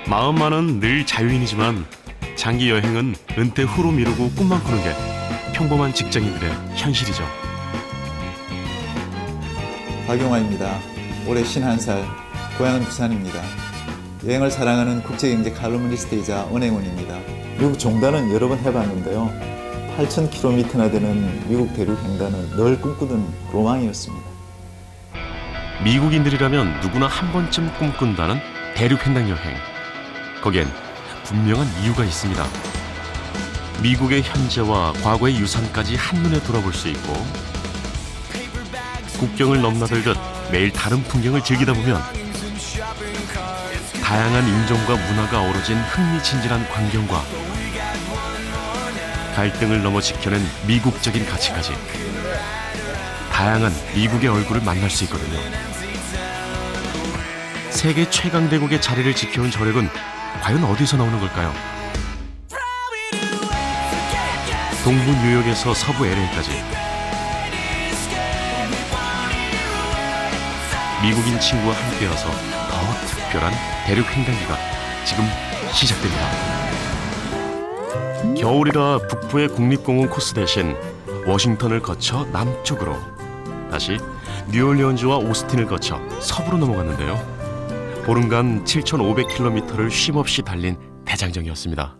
마음만은 늘 자유인이지만 장기 여행은 은퇴 후로 미루고 꿈만 꾸는 게 평범한 직장인들의 현실이죠. 박용화입니다. 올해 51살, 고향은 부산입니다. 여행을 사랑하는 국제경제 칼럼니스트이자 은행원입니다. 미국 종단은 여러 번 해봤는데요. 8,000km나 되는 미국 대륙 횡단은 늘 꿈꾸던 로망이었습니다. 미국인들이라면 누구나 한 번쯤 꿈꾼다는 대륙 횡단 여행. 거기엔 분명한 이유가 있습니다. 미국의 현재와 과거의 유산까지 한눈에 돌아볼 수 있고 국경을 넘나들듯 매일 다른 풍경을 즐기다 보면 다양한 인종과 문화가 어우러진 흥미진진한 광경과 갈등을 넘어 지켜낸 미국적인 가치까지 다양한 미국의 얼굴을 만날 수 있거든요. 세계 최강대국의 자리를 지켜온 저력은 과연 어디서 나오는 걸까요? 동부 뉴욕에서 서부 LA까지 미국인 친구와 함께여서 더 특별한 대륙 횡단기가 지금 시작됩니다. 겨울이라 북부의 국립공원 코스 대신 워싱턴을 거쳐 남쪽으로 다시 뉴올리언즈와 오스틴을 거쳐 서부로 넘어갔는데요. 보름간 7,500km를 쉼없이 달린 대장정이었습니다.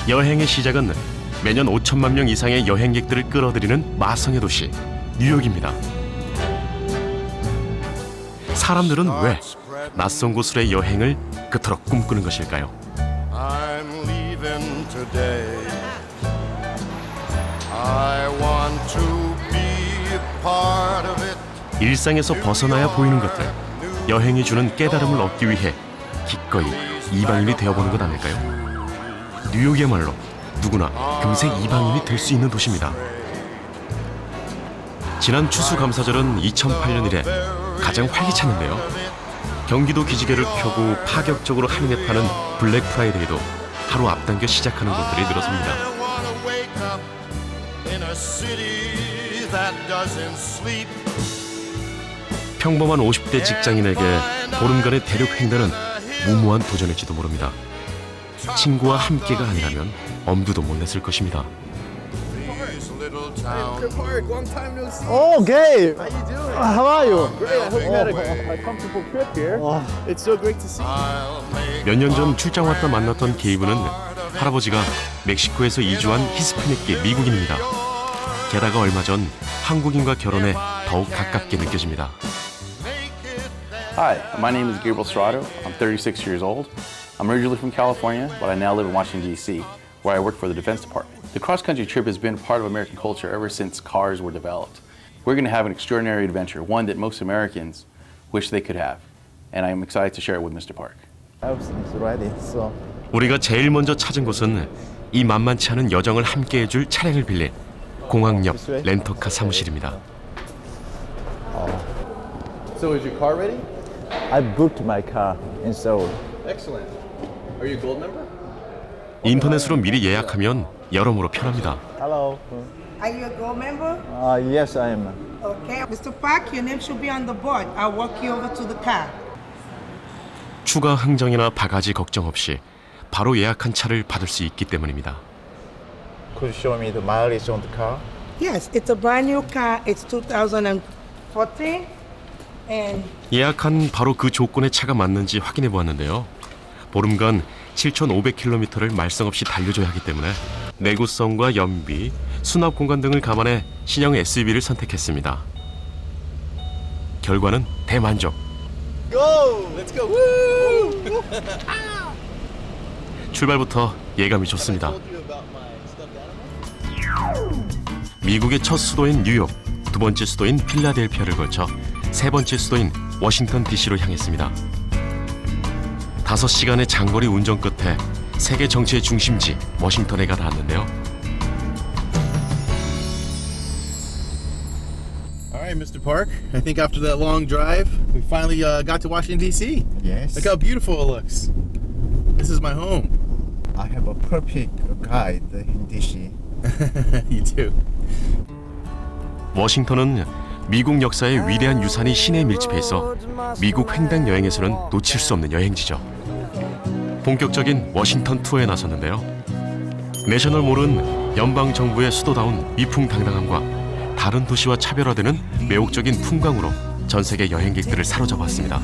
여행의 시작은 매년 5천만 명 이상의 여행객들을 끌어들이는 마성의 도시 뉴욕입니다. 사람들은 왜 낯선 곳으로의 여행을 그토록 꿈꾸는 것일까요? I'm leaving today. I want to be a part of it. 일상에서 벗어나야 보이는 것들, 여행이 주는 깨달음을 얻기 위해 기꺼이 이방인이 되어보는 것 아닐까요? 뉴욕이야말로 누구나 금세 이방인이 될 수 있는 도시입니다. 지난 추수감사절은 2008년 이래 가장 활기찼는데요. 경기도 기지개를 펴고 파격적으로 할인에 파는 블랙 프라이데이도 하루 앞당겨 시작하는 곳들이 늘어섭니다. 평범한 50대 직장인에게 보름간의 대륙 횡단은 무모한 도전일지도 모릅니다. 친구와 함께가 아니라면 엄두도 못 냈을 것입니다. Oh, Gabe! How you doing? How are you? Great. I hope you had a comfortable trip here. It's so great to see you. 몇 년 전 출장 왔다 만났던 게이브는 할아버지가 멕시코에서 이주한 히스패닉계 미국인입니다. 게다가 얼마 전 한국인과 결혼해 더욱 가깝게 느껴집니다. Hi, my name is Gabriel Serrato. I'm 36 years old. I'm originally from California, but I now live in Washington, D.C., where I work for the Defense Department. The cross-country trip has been part of American culture ever since cars were developed. We're going to have an extraordinary adventure, one that most Americans wish they could have, and I'm excited to share it with Mr. Park. Everything's ready, so 우리가 제일 먼저 찾은 곳은 이 만만치 않은 여정을 함께 해줄 차량을 빌릴 공항 옆 렌터카 사무실입니다. So is your car ready? I booked my car in Seoul. Excellent. Are you a gold member? 인터넷으로 미리 예약하면 여러모로 편합니다. Hello. Are you a gold member? Yes, I am. Okay. Mr. Park, your name should be on the board. I'll walk you over to the car. 추가 흥정이나 바가지 걱정 없이 바로 예약한 차를 받을 수 있기 때문입니다. Could you show me the mileage on the car? Yes, it's a brand new car. It's 2014. And 예약한 바로 그 조건의 차가 맞는지 확인해 보았는데요. 보름간 7,500km를 말썽 없이 달려줘야 하기 때문에 내구성과 연비, 수납 공간 등을 감안해 신형 SUV를 선택했습니다. 결과는 대만족. Go! Let's go! Woo! 출발부터 예감이 좋습니다. 미국의 첫 수도인 뉴욕, 두 번째 수도인 필라델피아를 거쳐 세 번째 수도인 워싱턴 DC로 향했습니다. 5시간의 장거리 운전 끝에 세계 정치의 중심지 워싱턴에 가 닿았는데요. All right, Mr. Park. I think after that long drive, we finally got to Washington, D.C. Yes. Look how beautiful it looks. This is my home. I have a perfect guide in DC. You do. 워싱턴은 미국 역사의 위대한 유산이 시내에 밀집해 있어 미국 횡단 여행에서는 놓칠 수 없는 여행지죠. 본격적인 워싱턴 투어에 나섰는데요. 내셔널몰은 연방 정부의 수도다운 위풍당당함과 다른 도시와 차별화되는 매혹적인 풍광으로 전 세계 여행객들을 사로잡았습니다.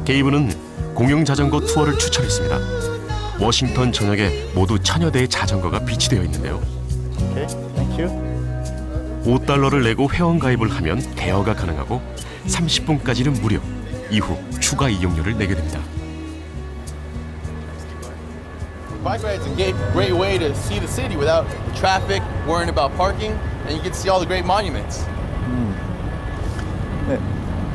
게이브는 공영 자전거 투어를 추천했습니다. 워싱턴 전역에 모두 1000여 대의 자전거가 비치되어 있는데요. Okay, thank you. $5를 내고 회원 가입을 하면 대여가 가능하고 30분까지는 무료, 이후 추가 이용료를 내게 됩니다. Bike ride's a great way to see the city without the traffic, worrying about parking, and you get to see all the great monuments. 네,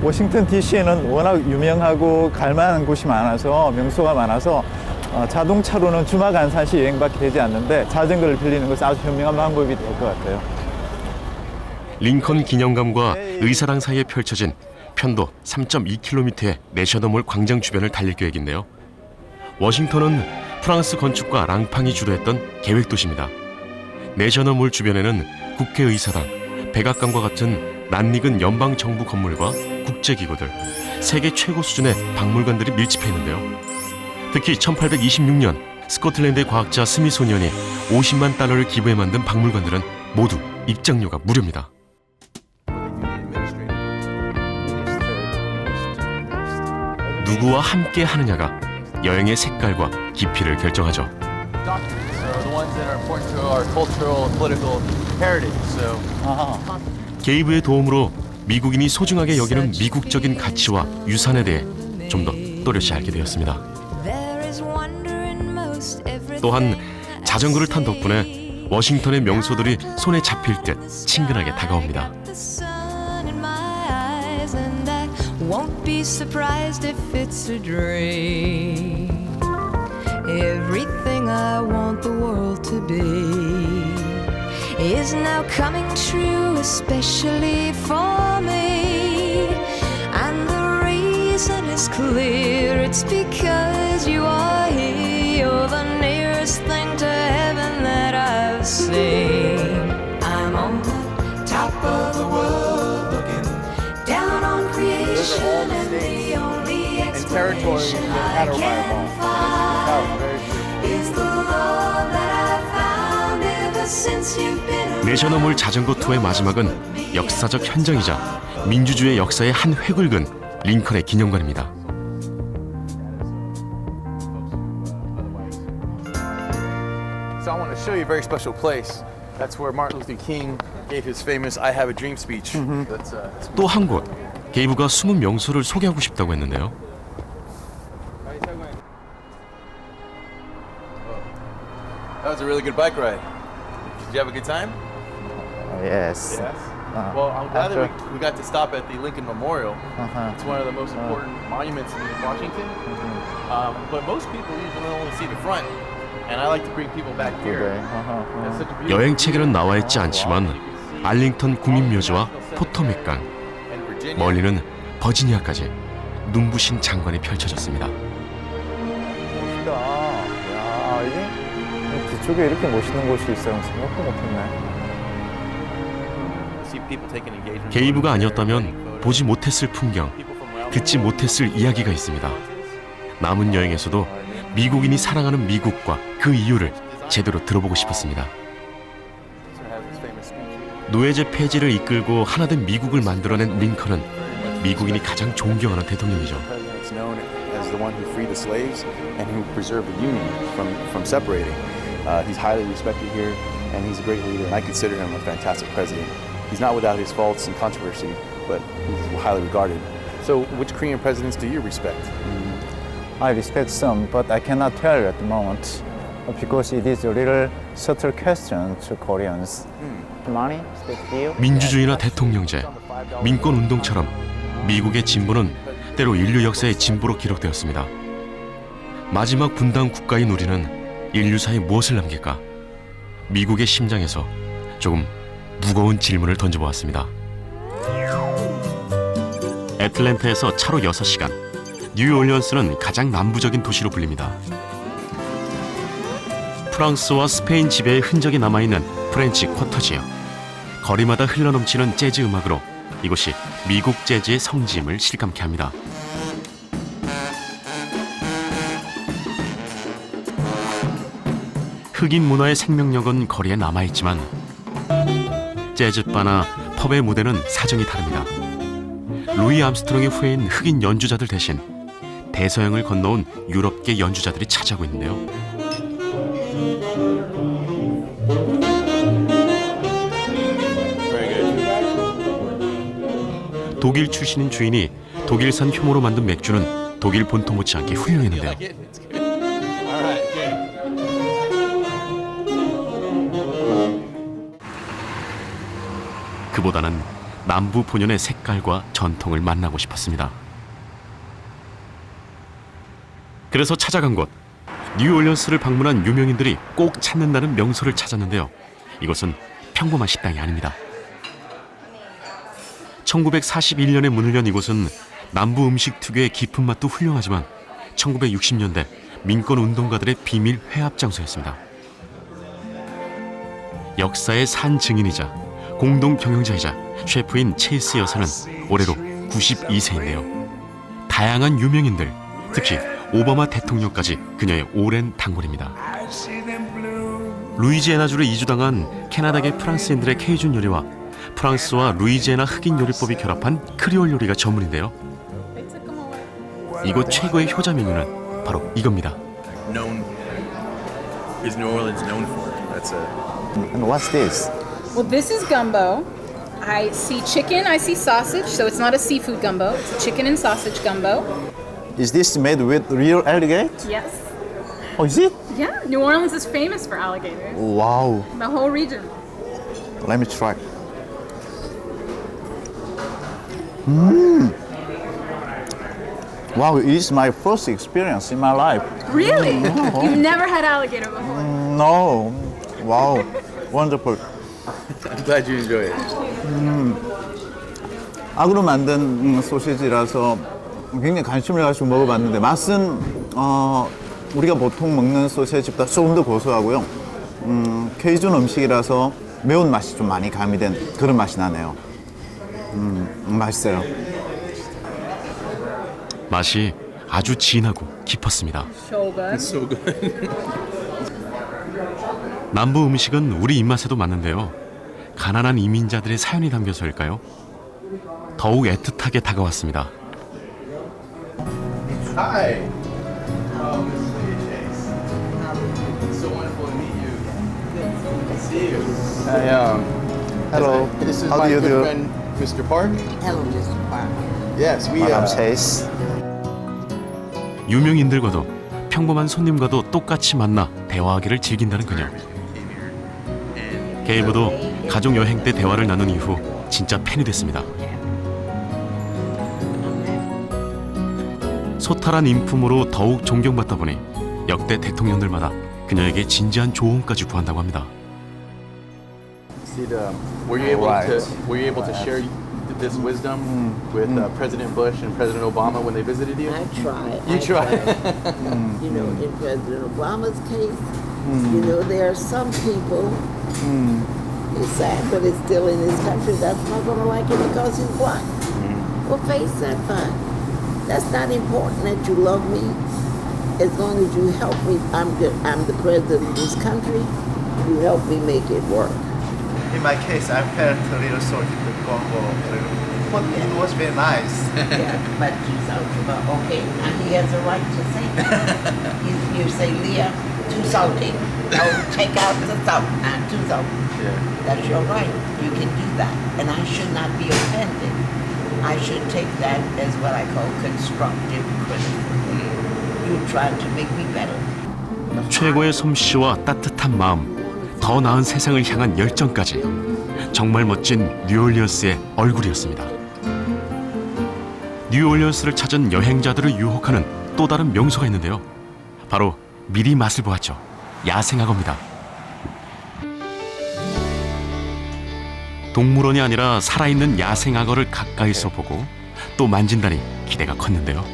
워싱턴 DC에는 워낙 유명하고 갈만한 곳이 많아서 명소가 많아서 자동차로는 주말 간산시 여행밖에 되지 않는데 자전거를 빌리는 것은 아주 현명한 방법이 될 것 같아요. 링컨 기념관과 의사당 사이에 펼쳐진 편도 3.2km의 내셔널몰 광장 주변을 달릴 계획인데요. 워싱턴은 프랑스 건축가 랑팡이 주도했던 계획도시입니다. 내셔널몰 주변에는 국회의사당, 백악관과 같은 낯익은 연방정부 건물과 국제기구들, 세계 최고 수준의 박물관들이 밀집해 있는데요. 특히 1826년 스코틀랜드의 과학자 스미소니언이 $50만 기부해 만든 박물관들은 모두 입장료가 무료입니다. 누구와 함께 하느냐가 여행의 색깔과 깊이를 결정하죠. 게이브의 도움으로 미국인이 소중하게 여기는 미국적인 가치와 유산에 대해 좀 더 또렷이 알게 되었습니다. 또한 자전거를 탄 덕분에 워싱턴의 명소들이 손에 잡힐 듯 친근하게 다가옵니다. Won't be surprised if it's a dream. Everything I want the world to be is now coming true, especially for me. And the reason is clear, it's because you are here. You're the nearest thing to heaven that I've seen. I'm on the top of the world looking down on creation, and the only explanation I can find is the love that I've found ever since you've been. 내셔널몰 자전거 투어의 마지막은 역사적 현장이자 민주주의의 역사의 한 획을 그은 링컨의 기념관입니다. So I want to show you a very special place. That's where Martin Luther King gave his famous "I Have a Dream" speech. That's 또 한 곳, 게이브가 숨은 명소를 소개하고 싶다고 했는데요. That was a really good bike ride. Did you have a good time? Yes. Yes. Well, I'm glad that we got to stop at the Lincoln Memorial. It's one of the most important monuments in Washington. But most people usually only see the front, and I like to bring people back here. It's such a beautiful 여행 책에는 나와 있지 않지만 알링턴 국민묘지와 포토맥강, and Virginia. 멀리는 버지니아까지 눈부신 장관이 펼쳐졌습니다. 멋있다. 야, 이게 뒤쪽에 이렇게 멋있는 곳이 있어요. 생각도 못했네. See people taking engagement. 게이브가 아니었다면 보지 못했을 풍경, 듣지 못했을 이야기가 있습니다. 남은 여행에서도 미국인이 사랑하는 미국과 그 이유를 제대로 들어보고 싶었습니다. 노예제 폐지를 이끌고 하나된 미국을 만들어낸 링컨은 미국인이 가장 존경하는 대통령이죠. President's known as the one who freed the slaves and who preserved the Union from separating. He's highly respected here, and he's a great leader, and I consider him a fantastic president. He's not without his faults and controversy, but he's highly regarded. So, which Korean presidents do you respect? I respect some, but I cannot tell you at the moment because it is a little subtle question to Koreans. Money, deal. 민주주의나 대통령제, 민권운동처럼 미국의 진보는 때로 인류 역사의 진보로 기록되었습니다. 마지막 분단 국가인 우리는 인류사에 무엇을 남길까? 미국의 심장에서 조금 무거운 질문을 던져보았습니다. 애틀랜타에서 차로 6시간, 뉴올리언스는 가장 남부적인 도시로 불립니다. 프랑스와 스페인 지배의 흔적이 남아있는 프렌치 쿼터지요. 거리마다 흘러넘치는 재즈 음악으로 이곳이 미국 재즈의 성지임을 실감케 합니다. 흑인 문화의 생명력은 거리에 남아있지만 재즈바나 펍의 무대는 사정이 다릅니다. 루이 암스트롱의 후예인 흑인 연주자들 대신 대서양을 건너온 유럽계 연주자들이 차지하고 있는데요. 독일 출신인 주인이 독일산 효모로 만든 맥주는 독일 본토 못지않게 훌륭했는데요. 그보다는 남부 본연의 색깔과 전통을 만나고 싶었습니다. 그래서 찾아간 곳, 뉴올리언스를 방문한 유명인들이 꼭 찾는다는 명소를 찾았는데요. 이곳은 평범한 식당이 아닙니다. 1941년에 문을 연 이곳은 남부 음식 특유의 깊은 맛도 훌륭하지만 1960년대 민권운동가들의 비밀 회합 장소였습니다. 역사의 산 증인이자 공동 경영자이자 셰프인 체이스 여사는 올해로 92세인데요. 다양한 유명인들, 특히 오바마 대통령까지 그녀의 오랜 단골입니다. 루이지애나주로 이주당한 캐나다계 프랑스인들의 케이준 요리와 프랑스와 루이지애나 흑인 요리법이 결합한 크리올 요리가 전문인데요. 이곳 최고의 효자 메뉴는 바로 이겁니다. Is New Orleans known for? That's a And what's this? Well, this is gumbo. I see chicken, I see sausage, so it's not a seafood gumbo. It's a chicken and sausage gumbo. Is this made with real alligator? Yes. Oh, is it? Yeah, New Orleans is famous for alligators. Wow. The whole region. Let me try. Wow, it is my first experience in my life. Really? You've never had alligator before? No. Wow. Wonderful. I'm glad you enjoy it. 악으로 만든 소시지라서 굉장히 관심을 가지고 먹어봤는데 맛은 우리가 보통 먹는 소시지보다 조금 더 고소하고요. 케이준 음식이라서 매운 맛이 좀 많이 가미된 그런 맛이 나네요. 맛있어요. 맛이 아주 진하고 깊었습니다. So good. So good. 남부 음식은 우리 입맛에도 맞는데요. 가난한 이민자들의 사연이 담겨서일까요? 더욱 애틋하게 다가왔습니다. Hi. Oh, Mrs. Leah Chase. It's so wonderful to meet you. Good to see you. Hello. This is How my do you good do? friend, Mr. Park. Hello, Mr. Park. Yes, we. My name's Chase. 유명인들과도 평범한 손님과도 똑같이 만나 대화하기를 즐긴다는 그녀. 게이브도 가족 여행 때 대화를 나눈 이후 진짜 팬이 됐습니다. 소탈한 인품으로 더욱 존경받다 보니 역대 대통령들마다 그녀에게 진지한 조언까지 구한다고 합니다. Were you able to share this wisdom with President Bush and President Obama when they visited you? I tried. You tried. You know, in President Obama's case, you know, there are some people, it's sad, but it's still in this country that's not going to like it because he's black. Well, face that fact. That's not important that you love me. As long as you help me, I'm the president of this country. You help me make it work. In my case, I felt a little salty with gumbo, but it was very nice. Yeah, but you okay, and he has a right to say that. You say, Leah, too salty. Oh, take out the salt. Too salty. Yeah. That's your right. You can do that. And I should not be offended. I should take that as what I call constructive criticism. You tried to make me better. 최고의 솜씨와 따뜻한 마음, 더 나은 세상을 향한 열정까지 정말 멋진 뉴올리언스의 얼굴이었습니다. 뉴올리언스를 찾은 여행자들을 유혹하는 또 다른 명소가 있는데요. 바로 미리 맛을 보았죠. 야생악어입니다. 동물원이 아니라 살아있는 야생악어를 가까이서 보고 또 만진다니 기대가 컸는데요.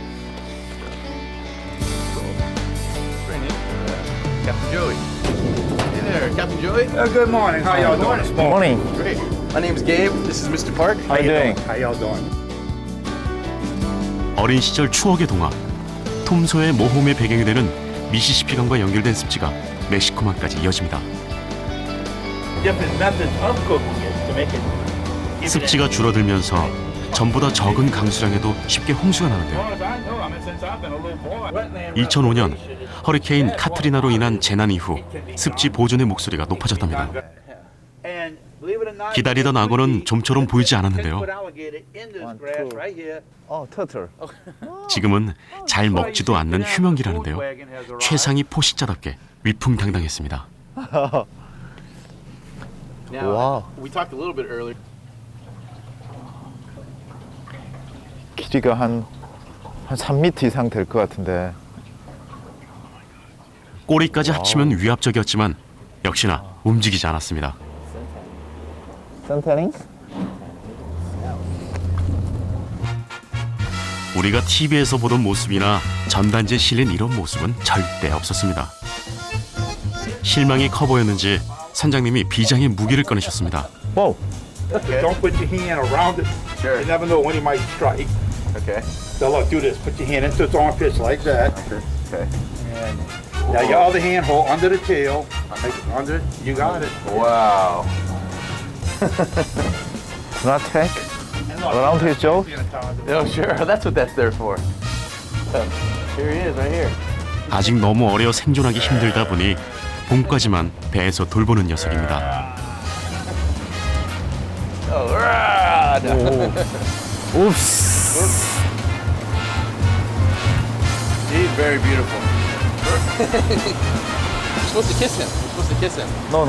Captain Joey. Hey there, Captain enjoy? Good morning. How y'all doing? This morning. Great. My name's Gabe. This is Mr. Park. How you doing? How y'all doing? 어린 시절 추억의 동화 톰 소의 모험의 배경이 되는 미시시피 강과 연결된 습지가 멕시코만까지 이어집니다. Different methods of cooking it to make it. 습지가 줄어들면서 전보다 적은 강수량에도 쉽게 홍수가 나는데요. 2005년 허리케인 카트리나로 인한 재난 이후 습지 보존의 목소리가 높아졌답니다. 기다리던 악어는 좀처럼 보이지 않았는데요. 터틀. 지금은 잘 먹지도 않는 휴면기라는데요. 최상위 포식자답게 위풍당당했습니다. Now, we talked a little bit earlier. 길이가 한 3m 이상 될 것 같은데. 꼬리까지 합치면 위압적이었지만 역시나 움직이지 않았습니다. 센터링? 우리가 TV에서 보던 모습이나 전단지에 실린 이런 모습은 절대 없었습니다. 실망이 커 보였는지 선장님이 비장의 무기를 꺼내셨습니다. 오! Don't put your hand around it. Sure. You never know when he might strike. Okay. So look, do this. Put your hand into its armpits like that. Okay. And now your other hand hold under the tail. Under it. You got it. Wow. Do not take around his jaw. Oh, sure. That's what that's there for. Here he is, right here. 아직 너무 어려 생존하기 힘들다 보니 봄까지만 배에서 돌보는 녀석입니다. Oh, rah! 옵스. He's very beautiful. You're supposed to kiss him. You're supposed to kiss him. No,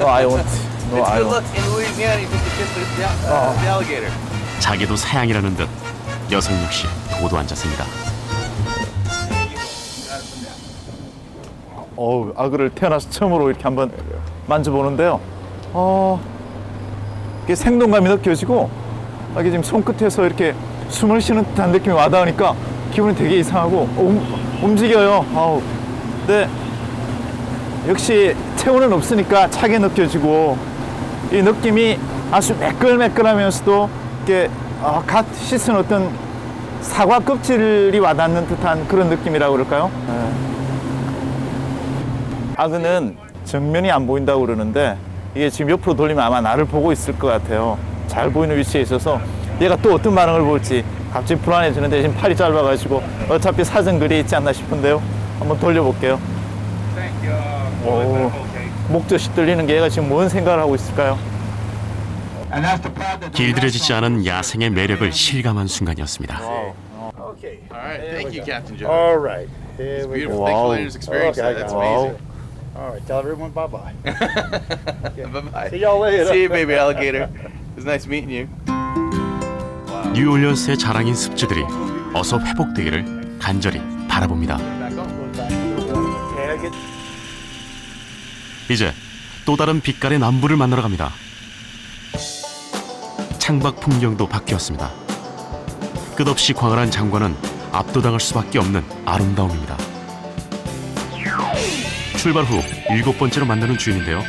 I won't. No, It's I good won't. luck in Louisiana. You're supposed to kiss the alligator. 자기도 사양이라는 듯 녀석 역시 도도 앉았습니다. 악어를 태어나서 처음으로 이렇게 한번 만져보는데요. 이게 생동감이 느껴지고, 이게 지금 손끝에서 이렇게 숨을 쉬는 듯한 느낌이 와닿으니까 기분이 되게 이상하고 움직여요. 근데 역시 체온은 없으니까 차게 느껴지고, 이 느낌이 아주 매끌매끌하면서도 이렇게 갓 씻은 어떤 사과 껍질이 와닿는 듯한 그런 느낌이라고 그럴까요? 악어는 정면이 안 보인다고 그러는데 이게 지금 옆으로 돌리면 아마 나를 보고 있을 것 같아요. 잘 보이는 위치에 있어서 얘가 또 어떤 반응을 볼지 갑자기 불안해지는데 지금 팔이 짧아가지고 어차피 사정거리에 있지 않나 싶은데요. 한번 돌려볼게요. 목젖이 떨리는 게 얘가 지금 뭔 생각을 하고 있을까요? 길들여지지 않은 야생의 매력을 실감한 순간이었습니다. Okay. All right. Thank you, Captain Joe. All right. It's Here we go. beautiful. Thanks for letting us experience Okay, that. That's wow. amazing. All right. Tell everyone bye-bye. Bye-bye. See y'all later. See you, baby alligator. It was nice meeting you. 뉴올리언스의 자랑인 습지들이 어서 회복되기를 간절히 바라봅니다. 이제 또 다른 빛깔의 남부를 만나러 갑니다. 창밖 풍경도 바뀌었습니다. 끝없이 광활한 장관은 압도당할 수밖에 없는 아름다움입니다. 출발 후 7번째로 만나는 주인인데요.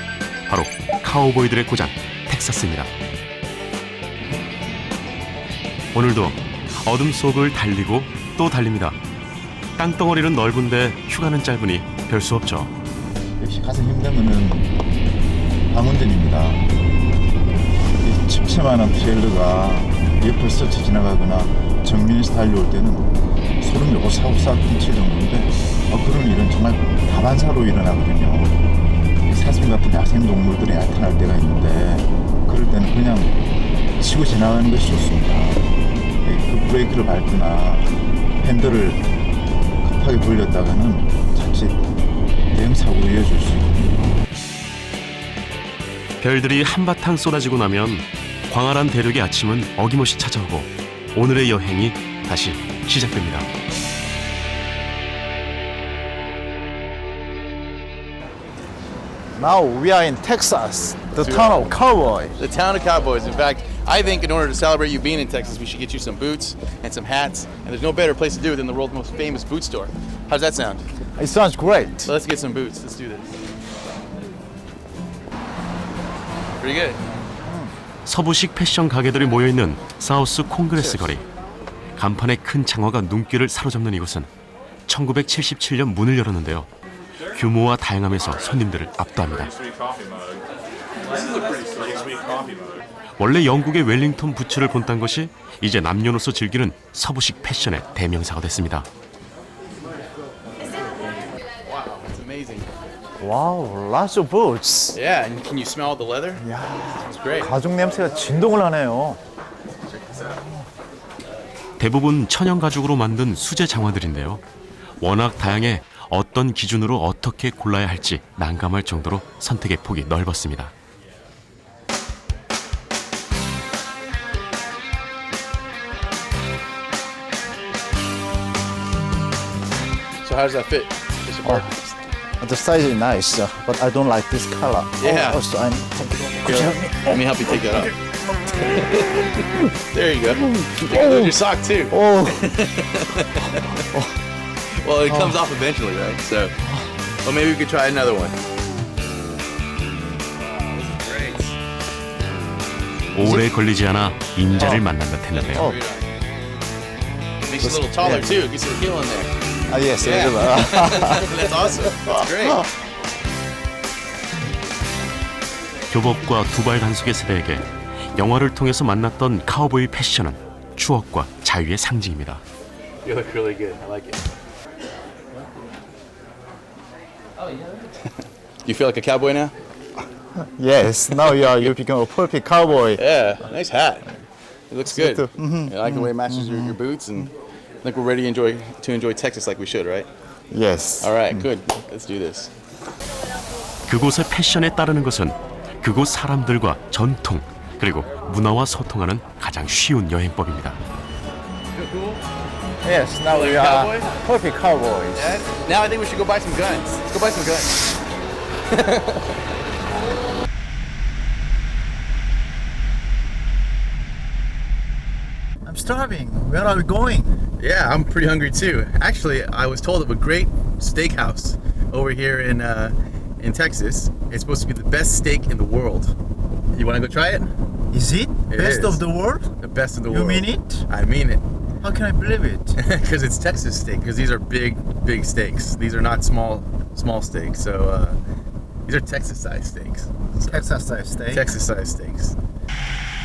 바로 카우보이들의 고장 텍사스입니다. 오늘도 어둠 속을 달리고 또 달립니다. 땅덩어리는 넓은데 휴가는 짧으니 별 수 없죠. 역시 가장 힘든 거는 방운전입니다. 이 칩채만한 트레일러가 옆을 스쳐 지나가거나 정면에서 달려올 때는 소름이 오싹오싹 끼칠 정도인데 그런 일은 정말 다반사로 일어나거든요. 사슴 같은 야생 동물들이 나타날 때가 있는데 그럴 때는 그냥 치고 지나가는 것이 좋습니다. 그 브레이크를 밟거나 핸들을 급하게 돌렸다가는 자칫 대형 사고로 이어질 수 있거든요. 별들이 한바탕 쏟아지고 나면 광활한 대륙의 아침은 어김없이 찾아오고 오늘의 여행이 다시 시작됩니다. Now we are in Texas, the town of Cowboy. The town of cowboys. In fact, I think in order to celebrate you being in Texas, we should get you some boots and some hats. And there's no better place to do it than the world's most famous boot store. How does that sound? It sounds great. So let's get some boots. Let's do this. Pretty good. 서부식 패션 가게들이 모여있는 사우스 콩그레스 거리. 간판의 큰 장화가 눈길을 사로잡는 이곳은 1977년 문을 열었는데요. 규모와 다양함에서 손님들을 압도합니다. 원래 영국의 웰링턴 부츠를 본딴 것이 이제 남녀노소 즐기는 서부식 패션의 대명사가 됐습니다. It's amazing. 와우, lots of boots. Yeah, and can you smell the leather? 야, It's great. 가죽 냄새가 진동을 하네요. 대부분 천연 가죽으로 만든 수제 장화들인데요. 워낙 다양해 어떤 기준으로 어떻게 골라야 할지 난감할 정도로 선택의 폭이 넓었습니다. So how does that fit? Mr. Parker? The size is nice, but I don't like this color. Yeah. Also, I'm Let me help you take that off. There you go. You can lose your sock too. Oh, Well, it comes off eventually, right? So, well, maybe we could try another one. 오래 걸리지 않아 임자를 만난 듯 했는데요. Makes you a little taller too. Gets your heel in there. yes, Yeah. yeah. That's awesome. That's great. 교복과 두발 단속의 세대에게 영화를 통해서 만났던 카우보이 패션은 추억과 자유의 상징입니다. You look really good. I like it. You feel like a cowboy now? Yes, now you become a perfect cowboy. Yeah. Nice hat. It looks good. too. I like the way it matches your boots, and I think we're ready to enjoy Texas like we should, right? Yes. All right. Good. Let's do this. 그곳의 패션에 따르는 것은 그곳 사람들과 전통 그리고 문화와 소통하는 가장 쉬운 여행법입니다. Yes, now we are Cowboy? perfect cowboys. Yeah. Now I think we should go buy some guns. Let's go buy some guns. I'm starving. Where are we going? Yeah, I'm pretty hungry too. Actually, I was told of a great steakhouse over here in Texas. It's supposed to be the best steak in the world. You want to go try it? Is it It best is. of the world? The best in the You world. mean it? I mean it. How can I believe it? Because it's Texas steak. Because these are big steaks. These are not small steaks. So these are Texas-sized steaks. Texas-sized steak. Texas-sized steaks.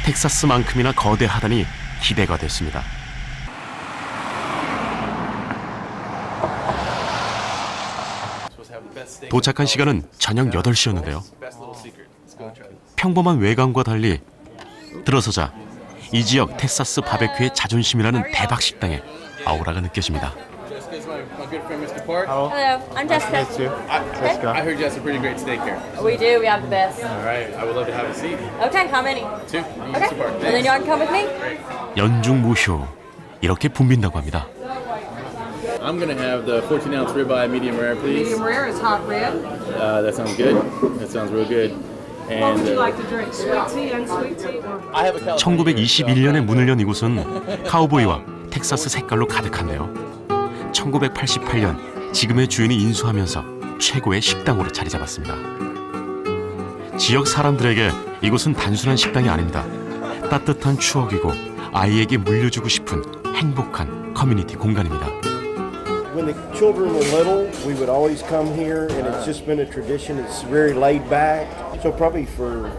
텍사스만큼이나 거대하다니 기대가 됐습니다. 도착한 시간은 저녁 8시였는데요. Best little secret. Let's go try this. 평범한 외관과 달리 들어서자 이 지역 텍사스 바베큐의 자존심이라는 대박 식당의 아우라가 느껴집니다. Jessica is my good friend, Mr. Park. Hello, I'm Jessica. I heard you have some pretty great steak here. We do, we have the best. All right, I would love to have a seat. Okay, how many? Two. Okay, Mr. Park. and then y'all can come with me? 연중 무휴 이렇게 붐빈다고 합니다. I'm gonna have the 14-ounce ribeye medium rare, please. Medium rare is hot red. That sounds good. That sounds real good. What would you And like to drink? Sweet tea, unsweet tea? I have a California. 1921년에 문을 연 이곳은 카우보이와 텍사스 색깔로 가득한데요. 1988년 지금의 주인이 인수하면서 최고의 식당으로 자리 잡았습니다. 지역 사람들에게 이곳은 단순한 식당이 아닙니다. 따뜻한 추억이고 아이에게 물려주고 싶은 행복한 커뮤니티 공간입니다. When the children were little, we would always come here, and it's just been a tradition. It's very laid back. So probably for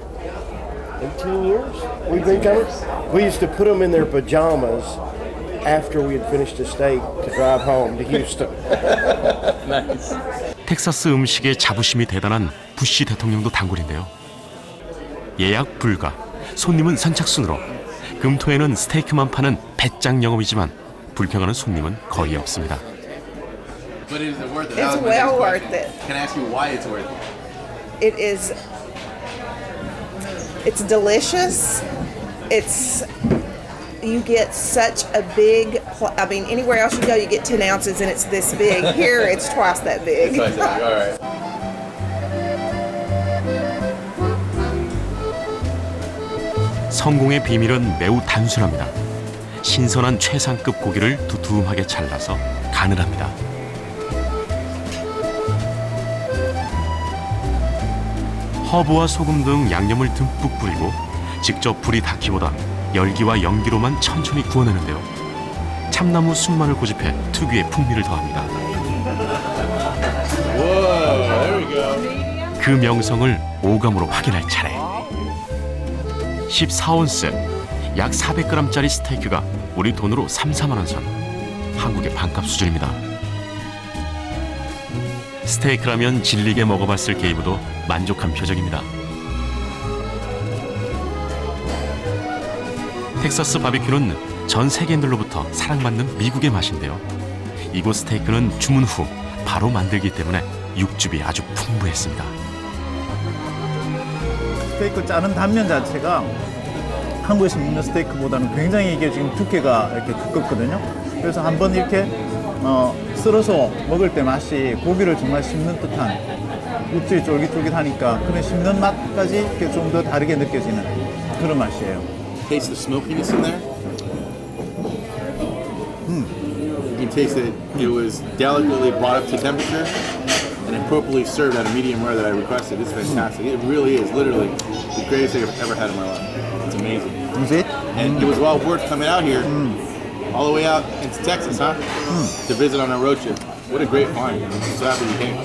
18 years we've been coming. We used to put them in their pajamas after we had finished a steak to drive home to Houston. Nice. 텍사스 음식에 자부심이 대단한 부시 대통령도 단골인데요. 예약 불가, 손님은 선착순으로 금토에는 스테이크만 파는 배짱 영업이지만 불평하는 손님은 거의 없습니다. But is it worth it? It's well worth it. Can I ask you why it's worth it? It's delicious. You get such a big, I mean, anywhere else you go, you get 10 ounces and it's this big. Here, it's twice that big. All right. 성공의 비밀은 매우 단순합니다. 신선한 최상급 고기를 두툼하게 잘라서 간을 합니다. 허브와 소금 등 양념을 듬뿍 뿌리고 직접 불이 닿기보다 열기와 연기로만 천천히 구워내는데요. 참나무 순만을 고집해 특유의 풍미를 더합니다. 그 명성을 오감으로 확인할 차례. 14온스, 약 400g짜리 스테이크가 우리 돈으로 3, 4만 원 선. 한국의 반값 수준입니다. 스테이크라면 질리게 먹어봤을 게이브도 만족한 표정입니다. 텍사스 바비큐는 전 세계인들로부터 사랑받는 미국의 맛인데요. 이곳 스테이크는 주문 후 바로 만들기 때문에 육즙이 아주 풍부했습니다. 스테이크 자른 단면 자체가 한국에서 먹는 스테이크보다는 굉장히 이게 지금 두께가 이렇게 두껍거든요. 그래서 한번 이렇게 썰어서 먹을 때 맛이 고기를 정말 씹는 듯한 육질이 쫄깃쫄깃하니까 그런 씹는 맛까지 이렇게 좀 더 다르게 느껴지는 그런 맛이에요. Taste the smokiness in there. You can taste that it was delicately brought up to temperature and appropriately served at a medium rare that I requested. It's fantastic. It really is literally the greatest thing I've ever had in my life. It's amazing. Is it? And it was well worth coming out here, all the way out into Texas, huh? To visit on a road trip. What a great find. I'm so happy you came.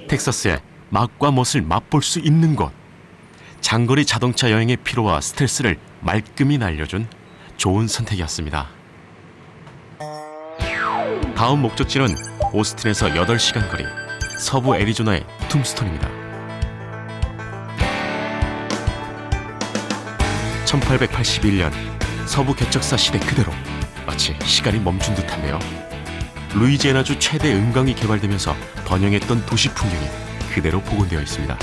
텍사스의 맛과 멋을 맛볼 수 있는 곳. 장거리 자동차 여행의 피로와 스트레스를 말끔히 날려준 좋은 선택이었습니다. 다음 목적지는 오스틴에서 8시간 거리, 서부 애리조나의 툼스톤입니다. 1881년 서부 개척사 시대 그대로 마치 시간이 멈춘 듯한데요. 루이지애나주 최대 은광이 개발되면서 번영했던 도시 풍경이 그대로 복원되어 있습니다.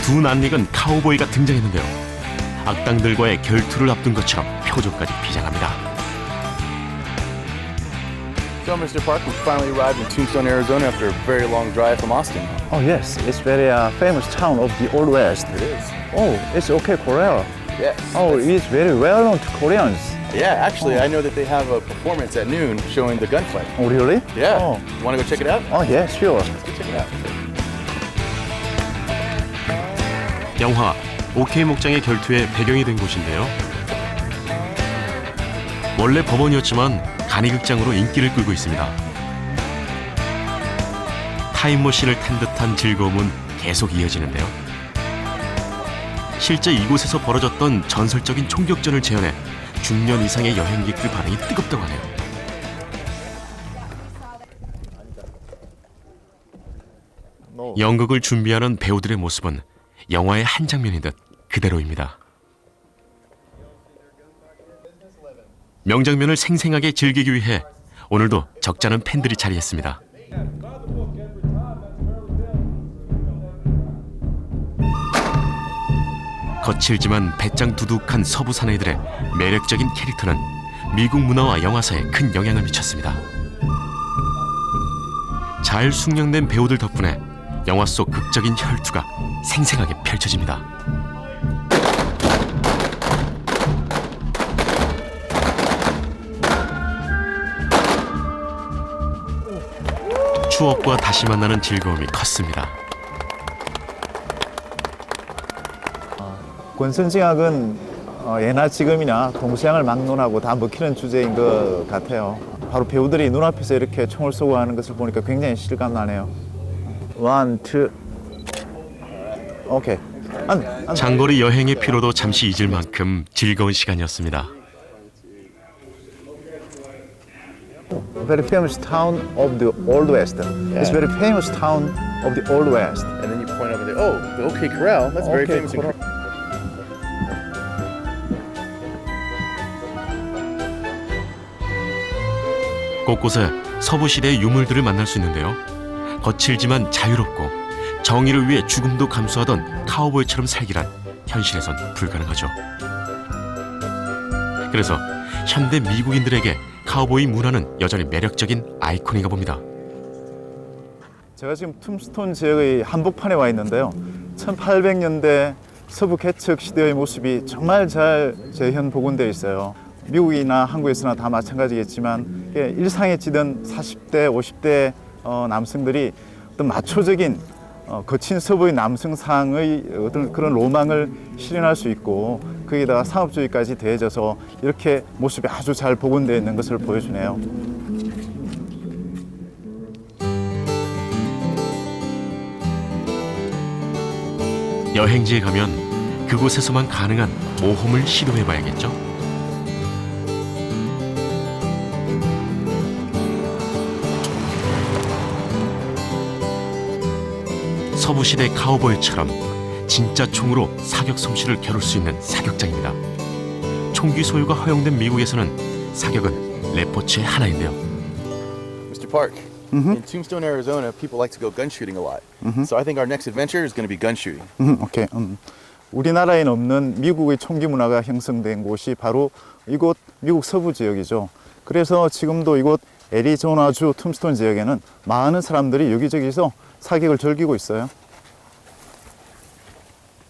두 낯익은 카우보이가 등장했는데요. 악당들과의 결투를 앞둔 것처럼 표정까지 비장합니다. So, Mr. Park, we finally arrived in Tombstone, Arizona after a very long drive from Austin. Oh yes, it's very famous town of the Old West. It is. Oh, it's okay, Korea. Yes. Oh, it's very well known to Koreans. Yeah, actually, I know that they have a performance at noon showing the gunfight. Oh, really? Yeah. Oh, You want to go check it out? oh yeah, sure. Let's go check it out. 영화 OK 목장의 결투의 배경이 된 곳인데요. 원래 법원이었지만 간이극장으로 인기를 끌고 있습니다. 타임머신을 탄 듯한 즐거움은 계속 이어지는데요. 실제 이곳에서 벌어졌던 전설적인 총격전을 재현해 중년 이상의 여행객들 반응이 뜨겁다고 하네요. 연극을 준비하는 배우들의 모습은 영화의 한 장면인 듯 그대로입니다. 명장면을 생생하게 즐기기 위해 오늘도 적잖은 팬들이 자리했습니다. 거칠지만 배짱 두둑한 서부 사나이들의 매력적인 캐릭터는 미국 문화와 영화사에 큰 영향을 미쳤습니다. 잘 숙련된 배우들 덕분에 영화 속 극적인 혈투가 생생하게 펼쳐집니다. 추억과 다시 만나는 즐거움이 컸습니다. 권선징악은 예나 지금이나 동서양을 막론하고 다 먹히는 주제인 것 같아요. 바로 배우들이 눈앞에서 이렇게 총을 쏘고 하는 것을 보니까 굉장히 실감나네요. 원, 투, 오케이. 장거리 여행의 피로도 잠시 잊을 만큼 즐거운 시간이었습니다. Very famous town of the Old West. It's very famous town of the Old West. And then you point over there. Oh, the OK Corral. That's very OK famous. Corral. 곳곳에 서부 시대의 유물들을 만날 수 있는데요. 거칠지만 자유롭고 정의를 위해 죽음도 감수하던 카우보이처럼 살기란 현실에선 불가능하죠. 그래서 현대 미국인들에게 카우보이 문화는 여전히 매력적인 아이콘인가 봅니다. 제가 지금 툼스톤 지역의 한복판에 와 있는데요. 1800년대 서부 개척 시대의 모습이 정말 잘 재현 복원되어 있어요. 미국이나 한국에서나 다 마찬가지겠지만 일상에 지던 40대, 50대 남성들이 어떤 마초적인 거친 서부의 남성상의 어떤 그런 로망을 실현할 수 있고 거기다가 상업주의까지 더해져서 이렇게 모습이 아주 잘 복원되어 있는 것을 보여주네요. 여행지에 가면 그곳에서만 가능한 모험을 시도해봐야겠죠. 서부시대 카우보이처럼 진짜 총으로 사격 솜씨를 겨룰 수 있는 사격장입니다. 총기 소유가 허용된 미국에서는 사격은 레포츠의 하나인데요. Mr. Park, in Tombstone, Arizona, people like to go gun shooting a lot. So I think our next adventure is going to be gun shooting. 오케이. 우리나라에는 없는 미국의 총기 문화가 형성된 곳이 바로 이곳 미국 서부 지역이죠. 그래서 지금도 이곳 애리조나주 툼스톤 지역에는 많은 사람들이 여기저기서 사격을 즐기고 있어요.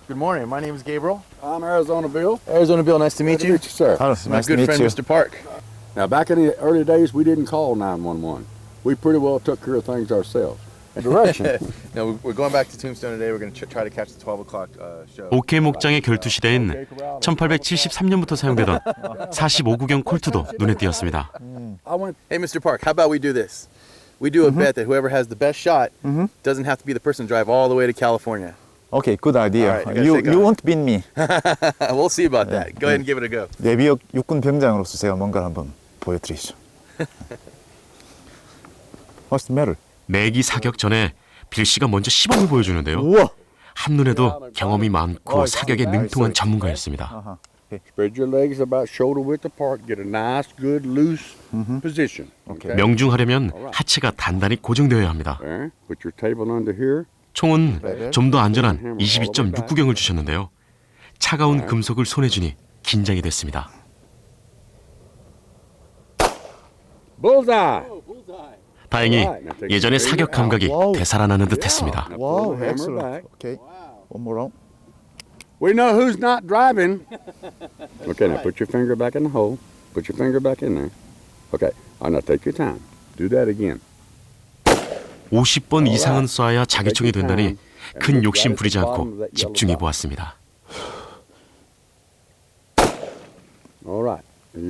Good morning. My name is Gabriel. I'm Arizona Bill. Arizona Bill, nice to meet you. sir. My good friend, Mr. Park. Now, back in the early days, we didn't call 911. We pretty well took care of things ourselves. Direction. No, we're going back to Tombstone today. We're going to try to catch the 12 o'clock show. 오케이 목장의 결투 시대인 1873년부터 사용되던 45구경 콜트도 눈에 띄었습니다. Hey, Mr. Park, how about we do this? We do a bet that whoever has the best shot doesn't have to be the person to drive all the way to California. Okay, good idea. All right, you won't beat me. We'll see about that. Go ahead and give it a go. 예비역 육군 병장으로서 제가 뭔가를 한번 보여드리죠. What's the matter? 내기 사격 전에 빌 씨가 먼저 시범을 보여주는데요. 우와! 한눈에도 경험이 많고 사격에 능통한 전문가였습니다. Spread your legs about shoulder width apart. Get a nice, good, loose position. Okay. 명중하려면 하체가 단단히 고정되어야 합니다. There. Put your table under here. 총은 좀 더 안전한 22.6구경을 주셨는데요. 차가운 금속을 손에 쥐니 긴장이 됐습니다. Bullseye. 다행히 예전의 사격 감각이 되살아나는 듯했습니다. Wow, excellent. Okay, one more round. We know who's not driving. Okay, now put your finger back in the hole. Put your finger back in there. Okay, now take your time. Do that again. 50번 이상은 쏴야 자기총이 된다니 큰 욕심 부리지 않고 집중해 보았습니다.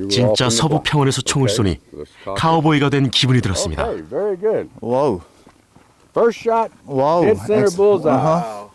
진짜 서부 평원에서 총을 쏘니 카우보이가 된 기분이 들었습니다. 와우. First shot, dead center bullseye.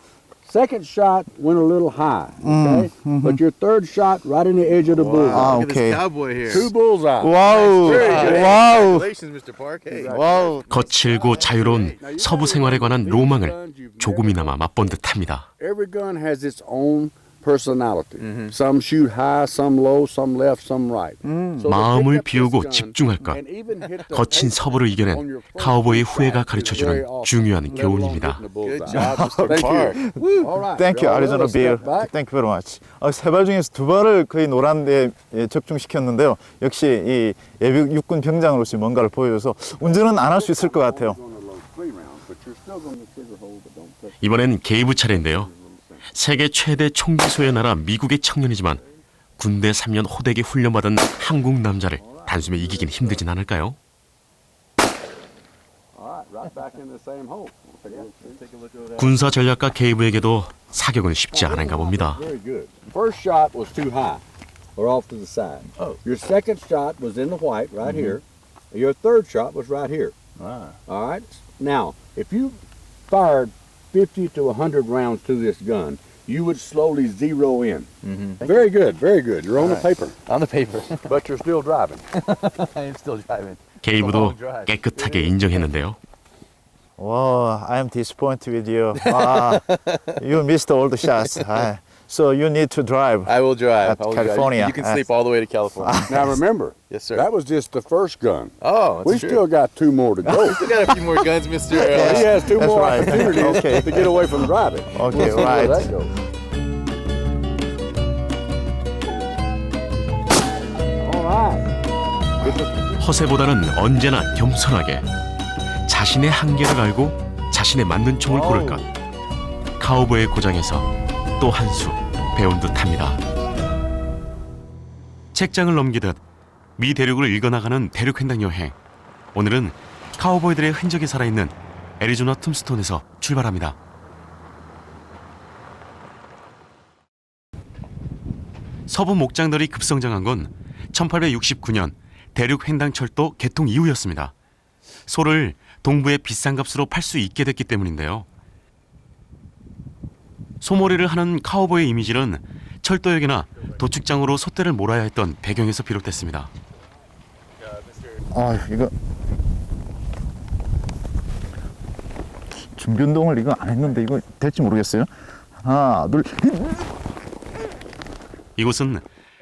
Second shot went a little high, okay? But your third shot right in the edge of the bullseye. Look at this cowboy here. Two bullseyes. 와우. 와우. Congratulations, Mr. Park. Hey. 와우. 거칠고 자유로운 서부 생활에 관한 로망을 조금이나마 맛본 듯합니다. Every gun has its own personality. Some shoot high, some low, some left, some right. 마음을 비우고 집중할 것. 거친 서부를 이겨낸 카우보이의 후예가 가르쳐주는 중요한 교훈입니다. Good job, Mr. Park. Thank you, Arizona Bill. Thank you very much. 세 발 중에서 두 발을 거의 노란데 적중시켰는데요. 역시 이 예비 육군 병장으로서 뭔가를 보여줘서 운전은 안 할 수 있을 것 같아요. 이번엔 게이브 차례인데요. 세계 최대 총기 소유의 나라 미국의 청년이지만 군대 3년 호되게 훈련받은 한국 남자를 단숨에 이기긴 힘들진 않을까요? 군사 전략가 게이브에게도 사격은 쉽지 않은가 봅니다. First shot was too high or off to the side. Your second shot was in the white right here. Your third shot was right here. All right. Now, if you fired 50 to 100 rounds to this gun, you would slowly zero in. Very good, very good. You're on the paper. On the paper. But you're still driving. I am still driving. 게이브도 깨끗하게 인정했는데요. Wow, I am disappointed with you. You missed all the shots. So you need to drive. I will drive. At California. You can sleep all the way to California. Now remember, Yes, sir. that was just the first gun. Oh, that's We true. still got two more to go. We still got a few more guns, Mr. He has two That's more right. opportunities Okay. to get away from driving. Okay, We'll see where right. that goes. All right. 허세보다는 언제나 겸손하게 자신의 한계를 알고 자신에 맞는 총을 고를 것. 카우보이의 고장에서 또 한 수 배운 듯합니다. 책장을 넘기듯 미 대륙을 일궈나가는 대륙횡단 여행. 오늘은 카우보이들의 흔적이 살아있는 애리조나 툼스톤에서 출발합니다. 서부 목장들이 급성장한 건 1869년 대륙횡단철도 개통 이후였습니다. 소를 동부의 비싼 값으로 팔 수 있게 됐기 때문인데요. 소몰이를 하는 카우보이의 이미지는 철도역이나 도축장으로 소떼를 몰아야 했던 배경에서 비롯됐습니다. 이거 준비 운동을 이거 안 했는데 이거 될지 모르겠어요. 하나, 둘. 이곳은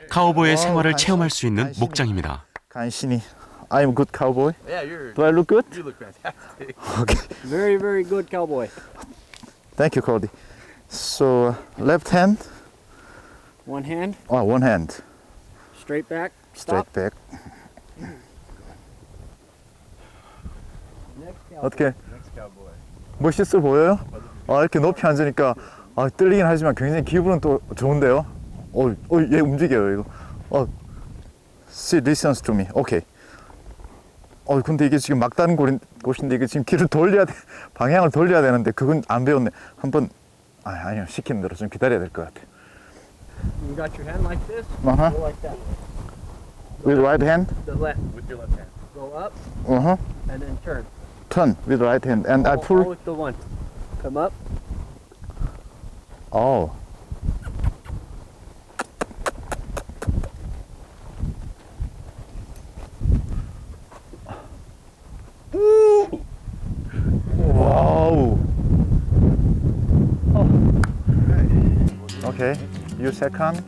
카우보이의 생활을 체험할 수 있는 목장입니다. 간신히. I'm a good cowboy. Yeah, you're. Do I look good? You look fantastic. Okay. Very, very good cowboy. Thank you, Cody. So left hand. One hand, One hand. straight back, stop. Straight back. 어떻게? 멋있어 보여요? 이렇게 높이 앉으니까 떨리긴 하지만 굉장히 기분은 또 좋은데요. 얘 움직여요 이거. She listens to me. Okay. 근데 이게 지금 막다른 곳인데 이게 지금 길을 돌려야 돼. 방향을 돌려야 되는데 그건 안 배웠네. 한번 아니요 시키는 대로 좀 기다려야 될 것 같아. You got your hand like this. Uh-huh. Go like that. With right hand. The left with your left hand. Go up and then turn. Turn with right hand and I pull. With the one. Come up. Oh. Wow. Okay, you second.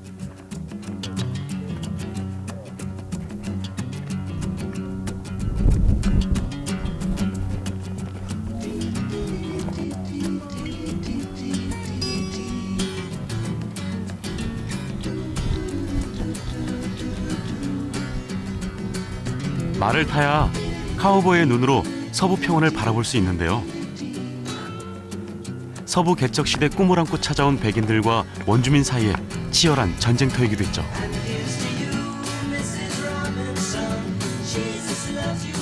말을 타야 카우보이의 눈으로 서부 평원을 바라볼 수 있는데요. 서부 개척 시대 꿈을 안고 찾아온 백인들과 원주민 사이에 치열한 전쟁터이기도 했죠.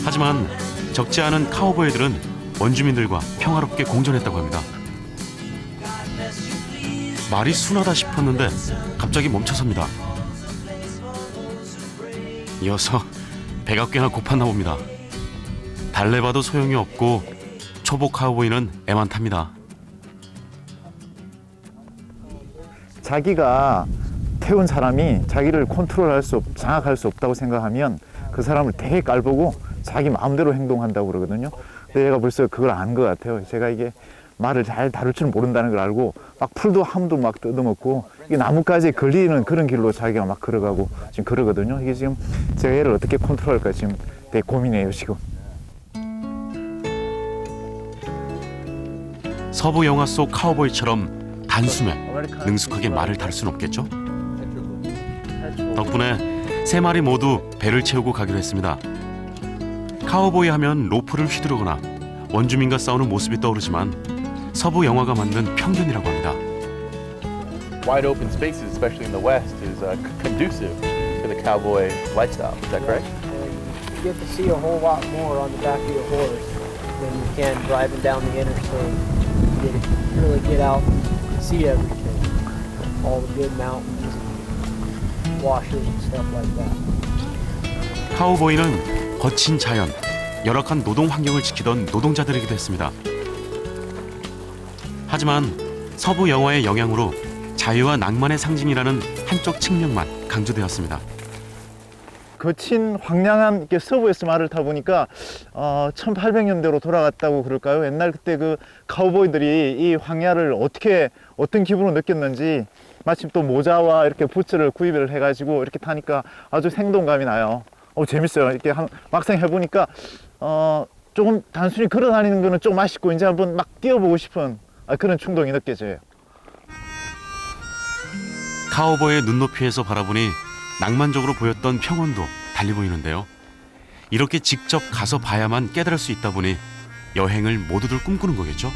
하지만 적지 않은 카우보이들은 원주민들과 평화롭게 공존했다고 합니다. 말이 순하다 싶었는데 갑자기 멈춰섭니다. 이어서 배가 꽤나 고팠나 봅니다. 달래봐도 소용이 없고 초보 카우보이는 애만 탑니다. 자기가 태운 사람이 자기를 컨트롤할 수 장악할 수 없다고 생각하면 그 사람을 되게 깔보고 자기 마음대로 행동한다고 그러거든요. 근데 얘가 벌써 그걸 아는 것 같아요. 제가 이게 말을 잘 다룰 줄 모른다는 걸 알고 막 풀도 함도 막 뜯어먹고 이게 나뭇가지에 걸리는 그런 길로 자기가 막 걸어가고 지금 그러거든요. 이게 지금 제가 얘를 어떻게 컨트롤할까 지금 되게 고민이에요 지금. 서부 영화 속 카우보이처럼 단숨에 능숙하게 말을 다룰 순 없겠죠? 덕분에 세 마리 모두 배를 채우고 가기로 했습니다. 카우보이 하면 로프를 휘두르거나 원주민과 싸우는 모습이 떠오르지만 서부 영화가 만든 편견이라고 합니다. Wide open spaces, especially in the West, is conducive to the cowboy lifestyle. Is that correct? You get to see a whole lot more on the back of your horse than you can driving down the interstate. You really get out and see everything, all the good mountains, and washes and stuff like that. 카우보이는 거친 자연, 열악한 노동 환경을 지키던 노동자들이기도 했습니다. 하지만 서부 영화의 영향으로 자유와 낭만의 상징이라는 한쪽 측면만 강조되었습니다. 거친 황량한 서부에서 말을 타보니까 1800년대로 돌아갔다고 그럴까요? 옛날 그때 그 카우보이들이 이 황야를 어떤 기분으로 느꼈는지 마침 또 모자와 이렇게 부츠를 구입을 해가지고 이렇게 타니까 아주 생동감이 나요. 재밌어요. 이렇게 막상 해보니까 조금 단순히 걸어 다니는 거는 좀 아쉽고 이제 한번 막 뛰어보고 싶은 그런 충동이 느껴져요. 카우보이의 눈높이에서 바라보니 낭만적으로 보였던 평원도 달리 보이는데요. 이렇게 직접 가서 봐야만 깨달을 수 있다 보니 여행을 모두들 꿈꾸는 거겠죠?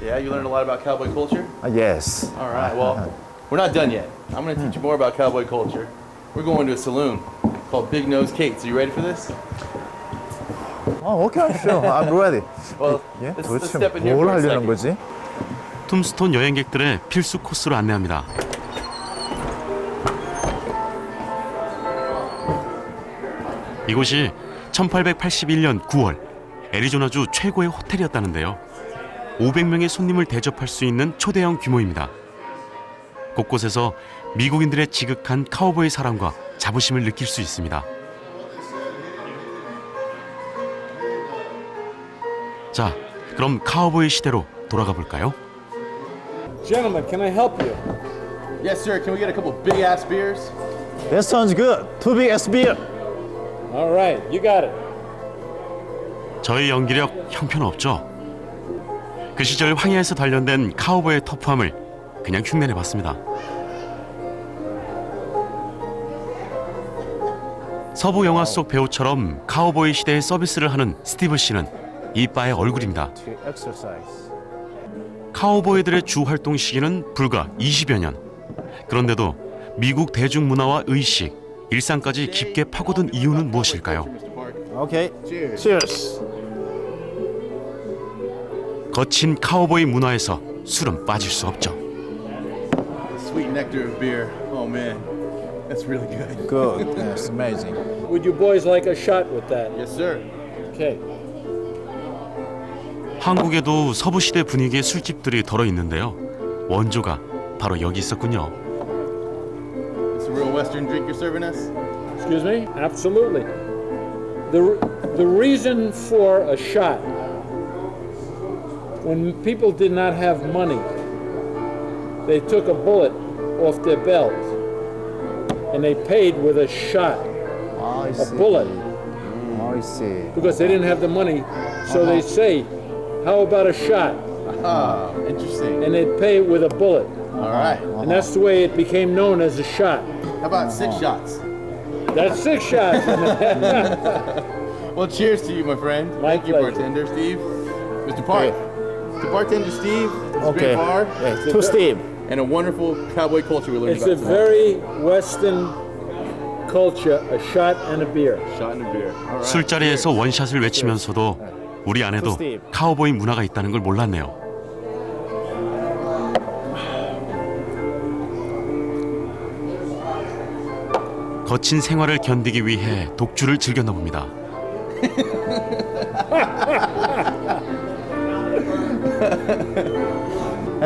Yeah, you learned a lot about cowboy culture? Yes. All right, well, we're not done yet. I'm going to teach you more about cowboy culture. We're going to a saloon called Big Nose Kate's. Are you ready for this? Okay, sure. I'm ready. Well, 예? let's 도대체 step in here 뭘 for a 하려는 second. 거지? 툼스톤 여행객들의 필수 코스로 안내합니다. 이곳이 1881년 9월 애리조나주 최고의 호텔이었다는데요. 500명의 손님을 대접할 수 있는 초대형 규모입니다. 곳곳에서 미국인들의 지극한 카우보이 사랑과 자부심을 느낄 수 있습니다. 자, 그럼 카우보이 시대로 돌아가 볼까요? Gentlemen, can I help you? Yes, sir. Can we get a couple big ass beers? That sounds good. Too big as beer. All right, you got it. 저희 연기력 형편없죠? 그 시절 황야에서 단련된 카우보이의 터프함을 그냥 흉내내봤습니다. 서부 영화 속 배우처럼 카우보이 시대의 서비스를 하는 스티브 씨는 이 바의 얼굴입니다. 카우보이들의 주 활동 시기는 불과 20여 년. 그런데도 미국 대중문화와 의식, 일상까지 깊게 파고든 이유는 무엇일까요? Okay. Cheers. 거친 카우보이 문화에서 술은 빠질 수 없죠. Sweet nectar of beer. Oh man, that's really good. Good. That's amazing. Would you boys like a shot with that? Yes, sir. Okay. 한국에도 서부시대 분위기의 술집들이 덜어 있는데요. 원조가 바로 여기 있었군요. It's a real Western drink you're serving us? Excuse me? Absolutely. The reason for a shot, when people did not have money, they took a bullet off their belt and they paid with a shot, I a see. bullet, I see. because they didn't have the money. So they say, how about a shot? Ah, interesting. And they'd pay with a bullet. All right. And that's the way it became known as a shot. How about 6 shots? That's 6 shots. Well, cheers to you, my friend. My Thank you, pleasure. bartender Steve. Mr. Park. To bartender Steve, it's a Okay. great bar. Yeah, to Steve. And a wonderful cowboy culture we learned It's about a tonight. very Western culture, a shot and a beer. Shot and a beer. All right. 술자리에서 원샷을 외치면서도 우리 안에도 카우보이 문화가 있다는 걸 몰랐네요. 거친 생활을 견디기 위해 독주를 즐겼나 봅니다.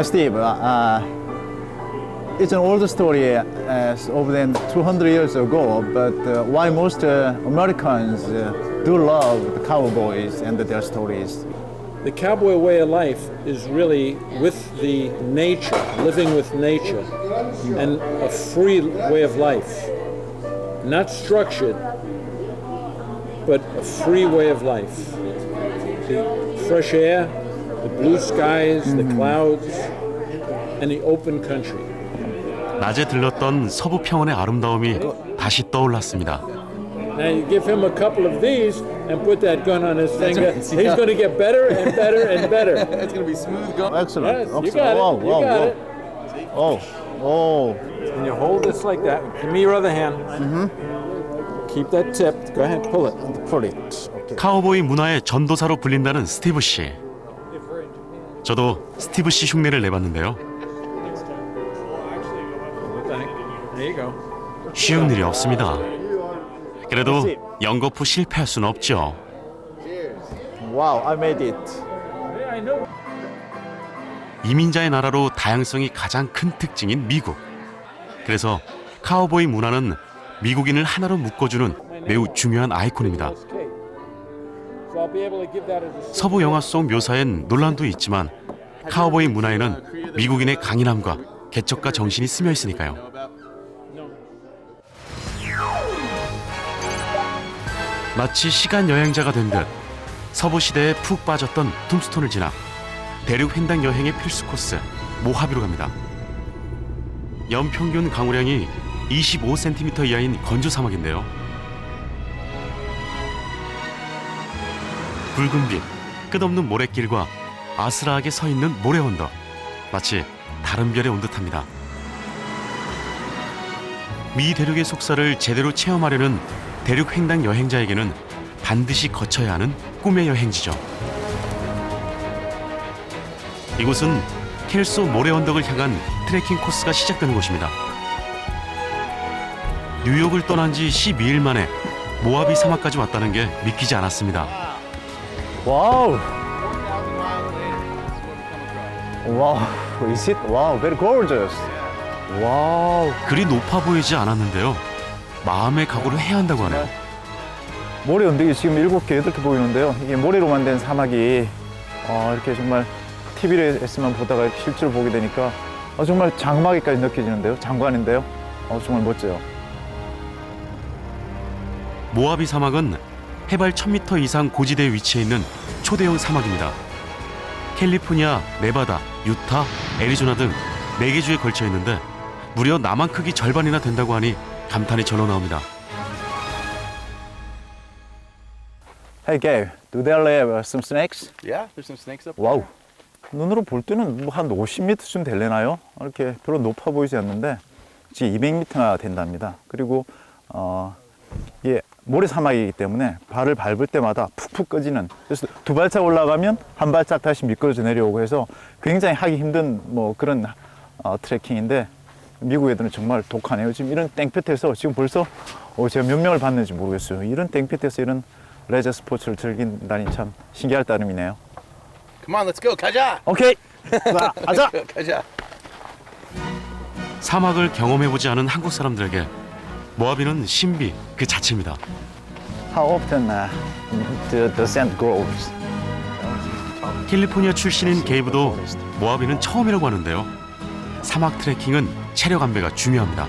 Steve, it's an old story over than 200 years ago, but why most Americans do love the cowboys and their stories. The cowboy way of life is really with the nature, living with nature, and a free way of life. Not structured, but a free way of life. The fresh air, the blue skies, the clouds, and the open country. 낮에 들렀던 서부 평원의 아름다움이 다시 떠올랐습니다. Now you give him a couple of these and put that gun on his finger. He's going to get better and better and better. It's going to be smooth going. Excellent. Yes, you Excellent. got Wow, it. You wow, got wow. it. Oh. And you hold this like that. Give me your other hand. Keep that tipped. Go ahead, pull it. Pull it. Okay. 카우보이 문화의 전도사로 불린다는 스티브 씨. 저도 스티브 씨 흉내를 내봤는데요. There you go. 쉬운 일이 없습니다. 그래도 연거푸 실패할 수는 없죠. Wow, I made it. Yeah, I know. 이민자의 나라로 다양성이 가장 큰 특징인 미국. 그래서 카우보이 문화는 미국인을 하나로 묶어주는 매우 중요한 아이콘입니다. So I'll be able to give that as a 서부 영화 속 묘사엔 논란도 있지만 카우보이 문화에는 미국인의 강인함과 개척가 정신이 스며 있으니까요. 마치 시간 여행자가 된 듯 서부 시대에 푹 빠졌던 툼스톤을 지나 대륙 횡단 여행의 필수 코스 모하비로 갑니다. 연평균 강우량이 25cm 이하인 건조 사막인데요. 붉은 빛, 끝없는 모래길과 아스라하게 서 있는 모래 언덕, 마치 다른 별에 온 듯합니다. 미 대륙의 속살을 제대로 체험하려는 대륙 횡단 여행자에게는 반드시 거쳐야 하는 꿈의 여행지죠. 이곳은 켈소 모래 언덕을 향한 트레킹 코스가 시작되는 곳입니다. 뉴욕을 떠난 지 12일 만에 모하비 사막까지 왔다는 게 믿기지 않았습니다. 와우. 와우, is it? Wow, very gorgeous. 와우. 그리 높아 보이지 않았는데요. 마음의 각오를 해야 한다고 하네요. 모래 언덕이 지금 7개, 8개 보이는데요. 이게 모래로 만든 사막이 이렇게 정말 TV에서만 보다가 실제로 보게 되니까 정말 장막이까지 느껴지는데요. 장관인데요. 정말 멋져요. 모하비 사막은 해발 1000m 이상 고지대에 위치해 있는 초대형 사막입니다. 캘리포니아, 네바다, 유타, 애리조나 등 4개 주에 걸쳐 있는데 무려 남한 크기 절반이나 된다고 하니 감탄이 절로 나옵니다. Hey Gabe, do they live some snakes? Yeah, there's some snakes up 와우. 눈으로 볼 때는 한 50m쯤 되려나요? 이렇게 별로 높아 보이지 않는데 지금 200m나 된답니다. 그리고 이게 모래 사막이기 때문에 발을 밟을 때마다 푹푹 꺼지는, 그래서 2발짝 올라가면 1발짝 다시 미끄러져 내려오고 해서 굉장히 하기 힘든 그런 트레킹인데 미국 애들은 정말 독하네요. 지금 이런 땡볕에서 지금 벌써 제가 몇 명을 봤는지 모르겠어요. 이런 땡볕에서 이런 레저 스포츠를 즐긴다니 참 신기할 따름이네요. Come on, let's go. 가자. 오케이. 가자. 가자. 사막을 경험해보지 않은 한국 사람들에게 모하비는 신비 그 자체입니다. How often the sand grows? 캘리포니아 출신인 게이브도 모하비는 처음이라고 하는데요. 사막 트레킹은 체력 안배가 중요합니다.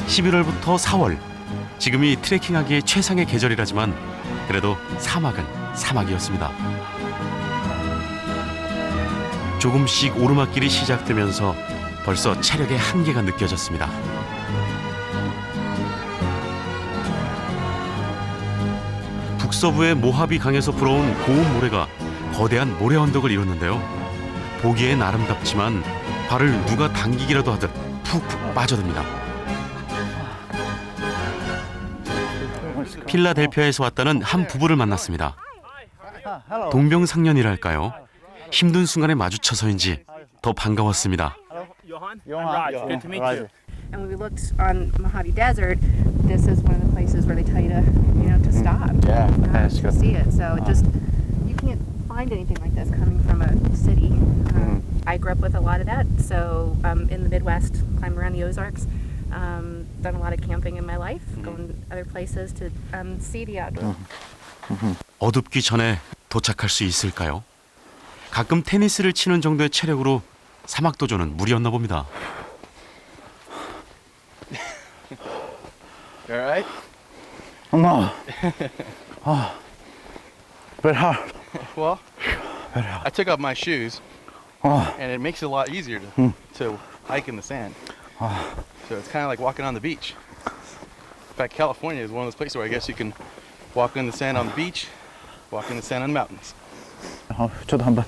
11월부터 4월, 지금이 트레킹하기에 최상의 계절이라지만 그래도 사막은 사막이었습니다. 조금씩 오르막길이 시작되면서 벌써 체력의 한계가 느껴졌습니다. 북서부의 모하비 강에서 불어온 고운 모래가 거대한 모래 언덕을 이뤘는데요. 보기엔 아름답지만 발을 누가 당기기라도 하듯 푹푹 빠져듭니다. 필라델피아에서 왔다는 한 부부를 만났습니다. 동병상련이랄까요? 힘든 순간에 마주쳐서인지 더 반가웠습니다. Good to meet you. And when we looked on Mojave Desert, this is one of the places where they tell you to stop. To see it. So it just, you can't find anything like this coming from a city. I grew up with a lot of that. So in the Midwest, climbed around the Ozarks. Done a lot of camping in my life, going other places to see the outdoors. 어둡기 전에 도착할 수 있을까요? 가끔 테니스를 치는 정도의 체력으로 사막 도전은 무리였나 봅니다. You all right? No. Very hard. Well, Very hard. I took off my shoes, and it makes it a lot easier to hike in the sand. So it's kind of like walking on the beach. In fact, California is one of those places where I guess you can walk in the sand on the beach, walk in the sand on the mountains. 저도 한번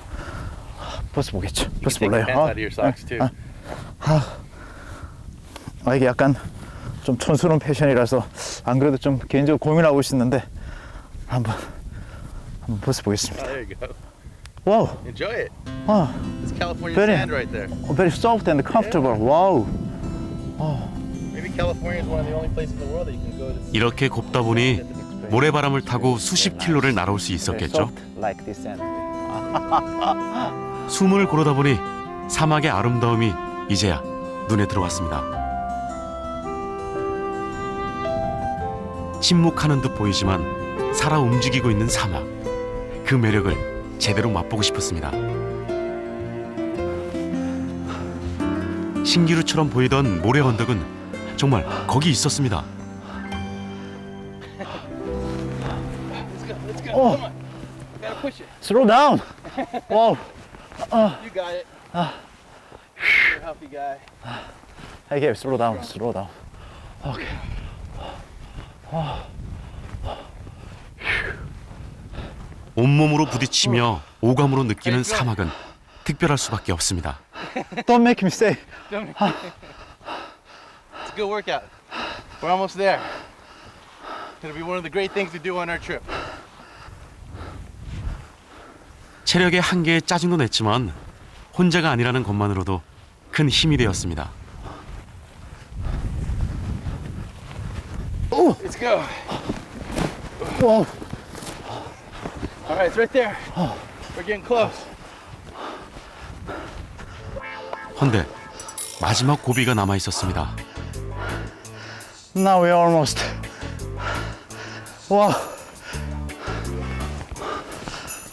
벗어보겠죠. You can take the pants out of your socks too. 이게 약간 좀 촌스러운 패션이라서 안 그래도 좀 개인적으로 고민하고 있었는데 한번 벗어보겠습니다. There you go. Wow. Enjoy it. It's California very, sand right there. Very soft and comfortable. Wow. Maybe California is one of the only places in the world that you can go to. 이렇게 곱다 보니 모래바람을 타고 수십 킬로를 날아올 수 있었겠죠. Like this sand. 숨을 고르다 보니 사막의 아름다움이 이제야 눈에 들어왔습니다. 침묵하는 듯 보이지만 살아 움직이고 있는 사막. 그 매력을 제대로 맛보고 싶었습니다. 신기루처럼 보이던 모래 언덕은 정말 거기 있었습니다. Slow down. Wow. You got it. You're a healthy guy. Hey, Gabe, slow down. Slow down. Okay. 온몸으로 부딪히며 오감으로 느끼는 사막은 특별할 수밖에 없습니다. Don't make me say. a good workout. We're almost there. It'll be one of the great things to do on our trip. 체력의 한계에 짜증도 냈지만 혼자가 아니라는 것만으로도 큰 힘이 되었습니다. Let's go. Whoa. All right, it's right there. We're getting close. 헌데 마지막 고비가 남아 있었습니다. Now we're almost. 와.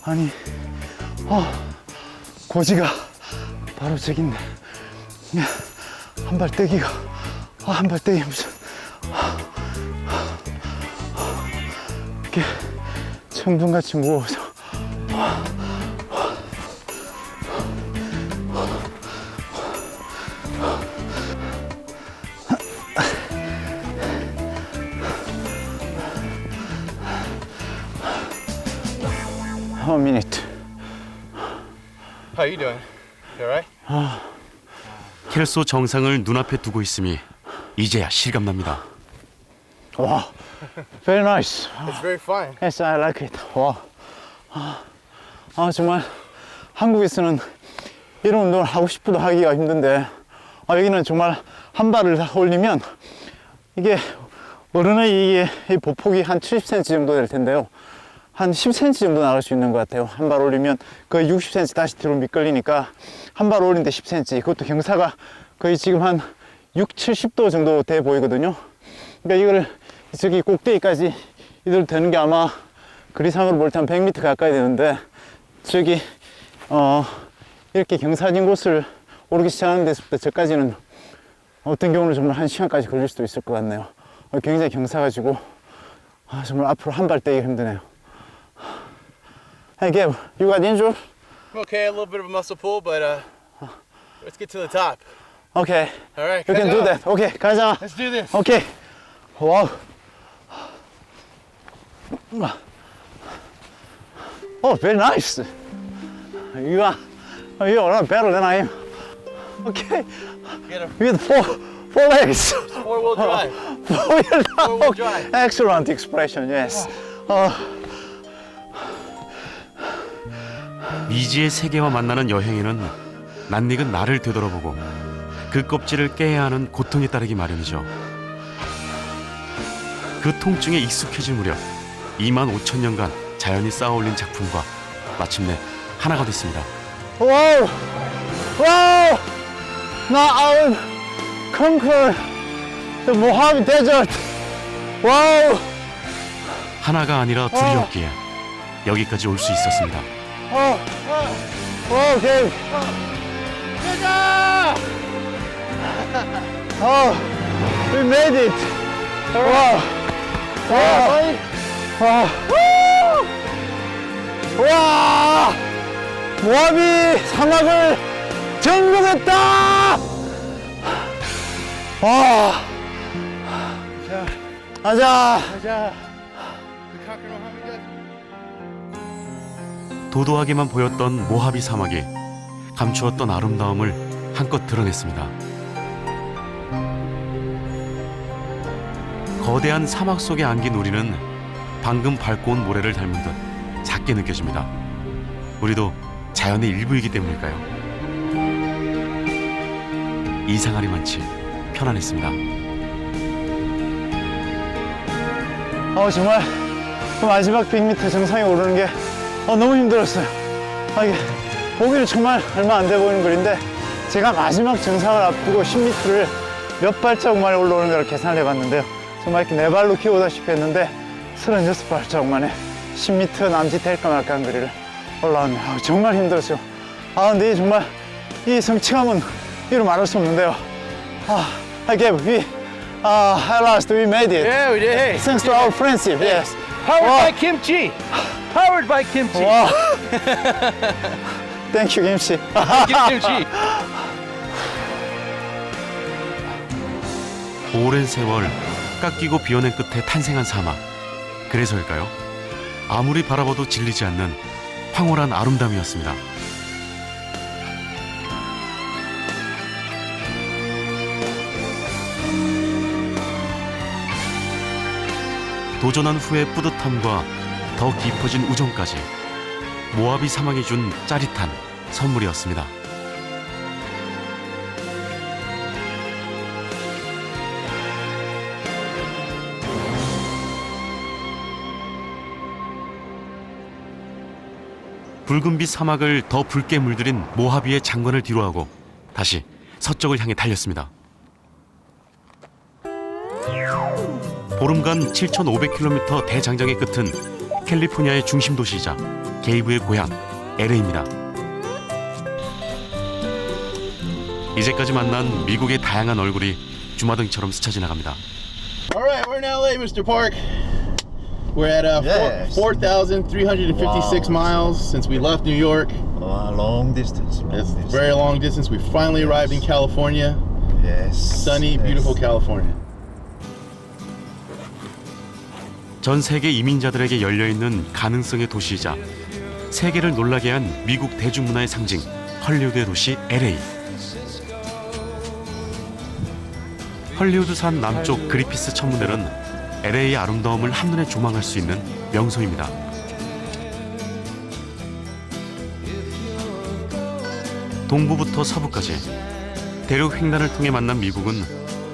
아니, 고지가 바로 저긴데. 한 발 떼기가, 한 발 떼기 무슨. 이렇게 천둥같이 무거워서. A minute. How you doing? You all right? 켈소 정상을 눈앞에 두고 있음이 이제야 실감납니다. 와, very nice. It's very fun. Yes, I like it. 와, 정말 한국에서는 이런 운동을 하고 싶어도 하기가 힘든데 여기는 정말 한 발을 올리면 이게 어른의 이 보폭이 한 70cm 정도 될 텐데요. 한 10cm 정도 나갈 수 있는 것 같아요. 한 발 올리면 거의 60cm 다시 뒤로 미끌리니까 한 발 올리는데 10cm. 그것도 경사가 거의 지금 한 6, 70도 정도 돼 보이거든요. 그러니까 이걸 저기 꼭대기까지 이대로 되는 게 아마 거리상으로 볼 때 한 100m 가까이 되는데 저기 이렇게 경사진 곳을 오르기 시작하는 데서부터 저까지는 어떤 경우는 정말 1시간까지 걸릴 수도 있을 것 같네요. 굉장히 경사가지고 정말 앞으로 한 발 떼기가 힘드네요. Hey Gab, you got injured? I'm okay, a little bit of a muscle pull, but let's get to the top. Okay. All right, You can do that. Okay, 가자. Let's do this. Okay. Wow. Oh, very nice. You are a lot better than I am. Okay. With four legs. Four-wheel drive. Four-wheel drive. Excellent expression. Yes. 미지의 세계와 만나는 여행에는 낯익은 나를 되돌아보고 그 껍질을 깨야 하는 고통에 따르기 마련이죠. 그 통증에 익숙해질 무렵 25,000년간 자연이 쌓아올린 작품과 마침내 하나가 됐습니다. Wow! Wow! Now I will conquer the Mojave Desert. Wow! 하나가 아니라 둘이었기에 여기까지 올 수 있었습니다. Okay. We made it. Wow. 와! 모하비 사막을 점령했다! 와! 가자. 도도하게만 보였던 모하비 사막이 감추었던 아름다움을 한껏 드러냈습니다. 거대한 사막 속에 안긴 우리는 방금 밟고 온 모래를 닮은 듯 작게 느껴집니다. 우리도 자연의 일부이기 때문일까요? 이상하리만치 편안했습니다. 정말 그 마지막 100m 정상에 오르는 게 너무 힘들었어요. 이게 보기를 정말 얼마 안 돼 보이는 거리인데 제가 마지막 정상을 앞두고 10m를 몇 발자국 만에 올라오는 걸 계산을 해봤는데요. 정말 이렇게 네 발로 키워다시피 했는데 36발자국 만에 10m 남짓할까 말까 한 거리를 올라왔네요. 정말 힘들었어요. 근데 정말 이 성취감은 이루 말할 수 없는데요. I gave at last we made it. Yeah, we did. Thanks to our friendship. Yes. Powered by kimchi. Powered by kimchi. Wow. Thank you, 김치. kimchi. 오랜 세월 깎이고 비워낸 끝에 탄생한 사막. 그래서일까요? 아무리 바라봐도 질리지 않는 황홀한 아름다움이었습니다. 도전한 후의 뿌듯함과 더 깊어진 우정까지 모하비 사막이 준 짜릿한 선물이었습니다. 붉은빛 사막을 더 붉게 물들인 모하비의 장관을 뒤로하고 다시 서쪽을 향해 달렸습니다. 보름간 7,500km 대장정의 끝은 캘리포니아의 중심 도시이자 게이브의 고향 LA입니다. 이제까지 만난 미국의 다양한 얼굴이 주마등처럼 스쳐 지나갑니다. All right, we're in LA, Mr. Park. We're at 4,356 miles since we left New York. long distance. It's a very long distance. We finally arrived in California. Yes. Sunny, beautiful California. 전 세계 이민자들에게 열려있는 가능성의 도시이자 세계를 놀라게 한 미국 대중문화의 상징 헐리우드의 도시 LA. 헐리우드산 남쪽 그리피스 천문대는 LA의 아름다움을 한눈에 조망할 수 있는 명소입니다. 동부부터 서부까지 대륙 횡단을 통해 만난 미국은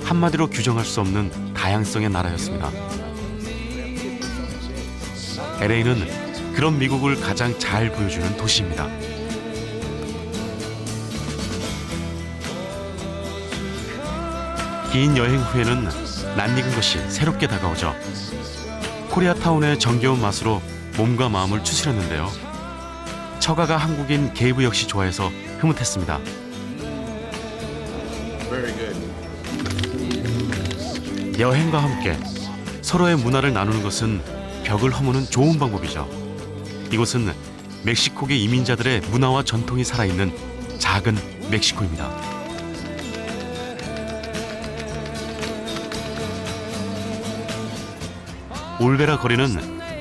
한마디로 규정할 수 없는 다양성의 나라였습니다. LA는 그런 미국을 가장 잘 보여주는 도시입니다. 긴 여행 후에는 낯익은 것이 새롭게 다가오죠. 코리아타운의 정겨운 맛으로 몸과 마음을 추스렸는데요. 처가가 한국인 게이브 역시 좋아해서 흐뭇했습니다. 여행과 함께 서로의 문화를 나누는 것은 벽을 허무는 좋은 방법이죠. 이곳은 멕시코계 이민자들의 문화와 전통이 살아있는 작은 멕시코입니다. 올베라 거리는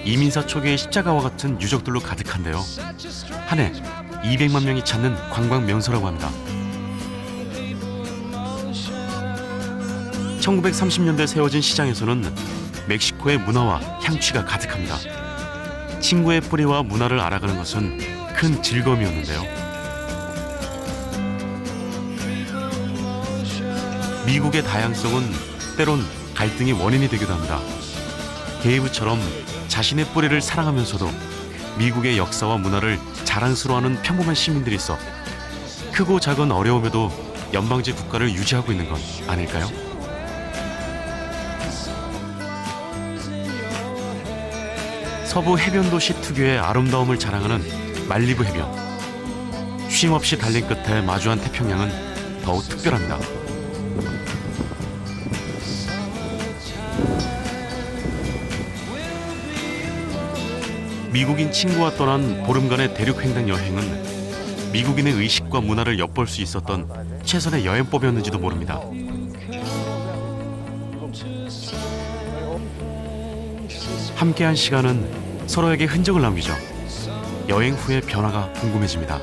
이민사 초기의 십자가와 같은 유적들로 가득한데요. 한 해 200만 명이 찾는 관광 명소라고 합니다. 1930년대 세워진 시장에서는 멕시코의 문화와 향취가 가득합니다. 친구의 뿌리와 문화를 알아가는 것은 큰 즐거움이었는데요. 미국의 다양성은 때론 갈등의 원인이 되기도 합니다. 게이브처럼 자신의 뿌리를 사랑하면서도 미국의 역사와 문화를 자랑스러워하는 평범한 시민들이 있어 크고 작은 어려움에도 연방제 국가를 유지하고 있는 건 아닐까요? 서부 해변도시 특유의 아름다움을 자랑하는 말리부 해변. 쉼없이 달린 끝에 마주한 태평양은 더욱 특별합니다. 미국인 친구와 떠난 보름간의 대륙 횡단 여행은 미국인의 의식과 문화를 엿볼 수 있었던 최선의 여행법이었는지도 모릅니다. 함께한 시간은 서로에게 흔적을 남기죠. 여행 후의 변화가 궁금해집니다.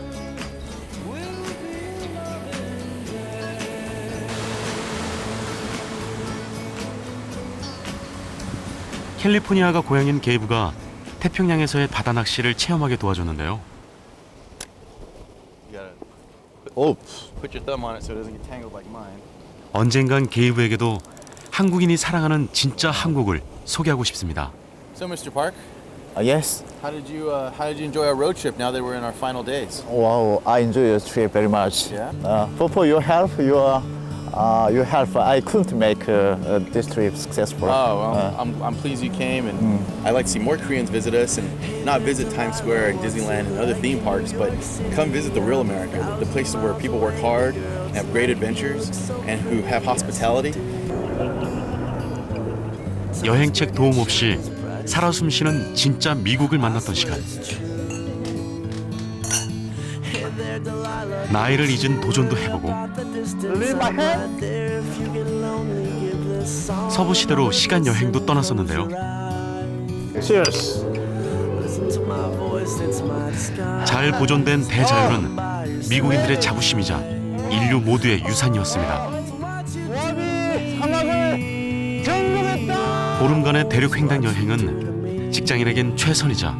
캘리포니아가 고향인 게이브가 태평양에서의 바다 낚시를 체험하게 도와줬는데요. Put your thumb on it so it doesn't get tangled like mine. 언젠간 게이브에게도 한국인이 사랑하는 진짜 한국을 소개하고 싶습니다. So, Mr. Park. Yes. How did you enjoy our road trip now that we're in our final days? Wow, I enjoy your trip very much. Yeah. For your help, your help, I couldn't make this trip successful. Oh, well, I'm pleased you came, and I'd like to see more Koreans visit us and not visit Times Square and Disneyland and other theme parks, but come visit the real America, the places where people work hard, and have great adventures, and who have hospitality. 여행책 도움 없이 살아 숨쉬는 진짜 미국을 만났던 시간. 나이를 잊은 도전도 해보고 서부 시대로 시간 여행도 떠났었는데요. Cheers. 잘 보존된 대자연은 미국인들의 자부심이자 인류 모두의 유산이었습니다. 사막을 점령했다. 보름간의 대륙 횡단 여행은 직장인에겐 최선이자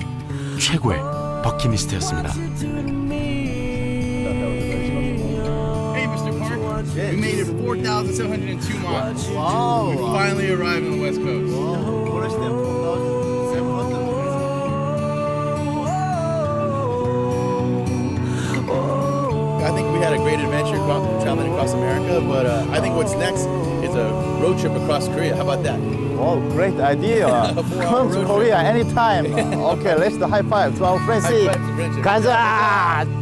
최고의 버킷리스트였습니다. Hey, Mr. Park. We made it 4,702 miles. Wow. We finally arrived on the West Coast. I think we had a great adventure traveling across America, but I think what's next is a road trip across Korea. How about that? Oh, great idea. Come to Korea anytime. Okay, let's do high five to our friends. High five to friendship. 가자!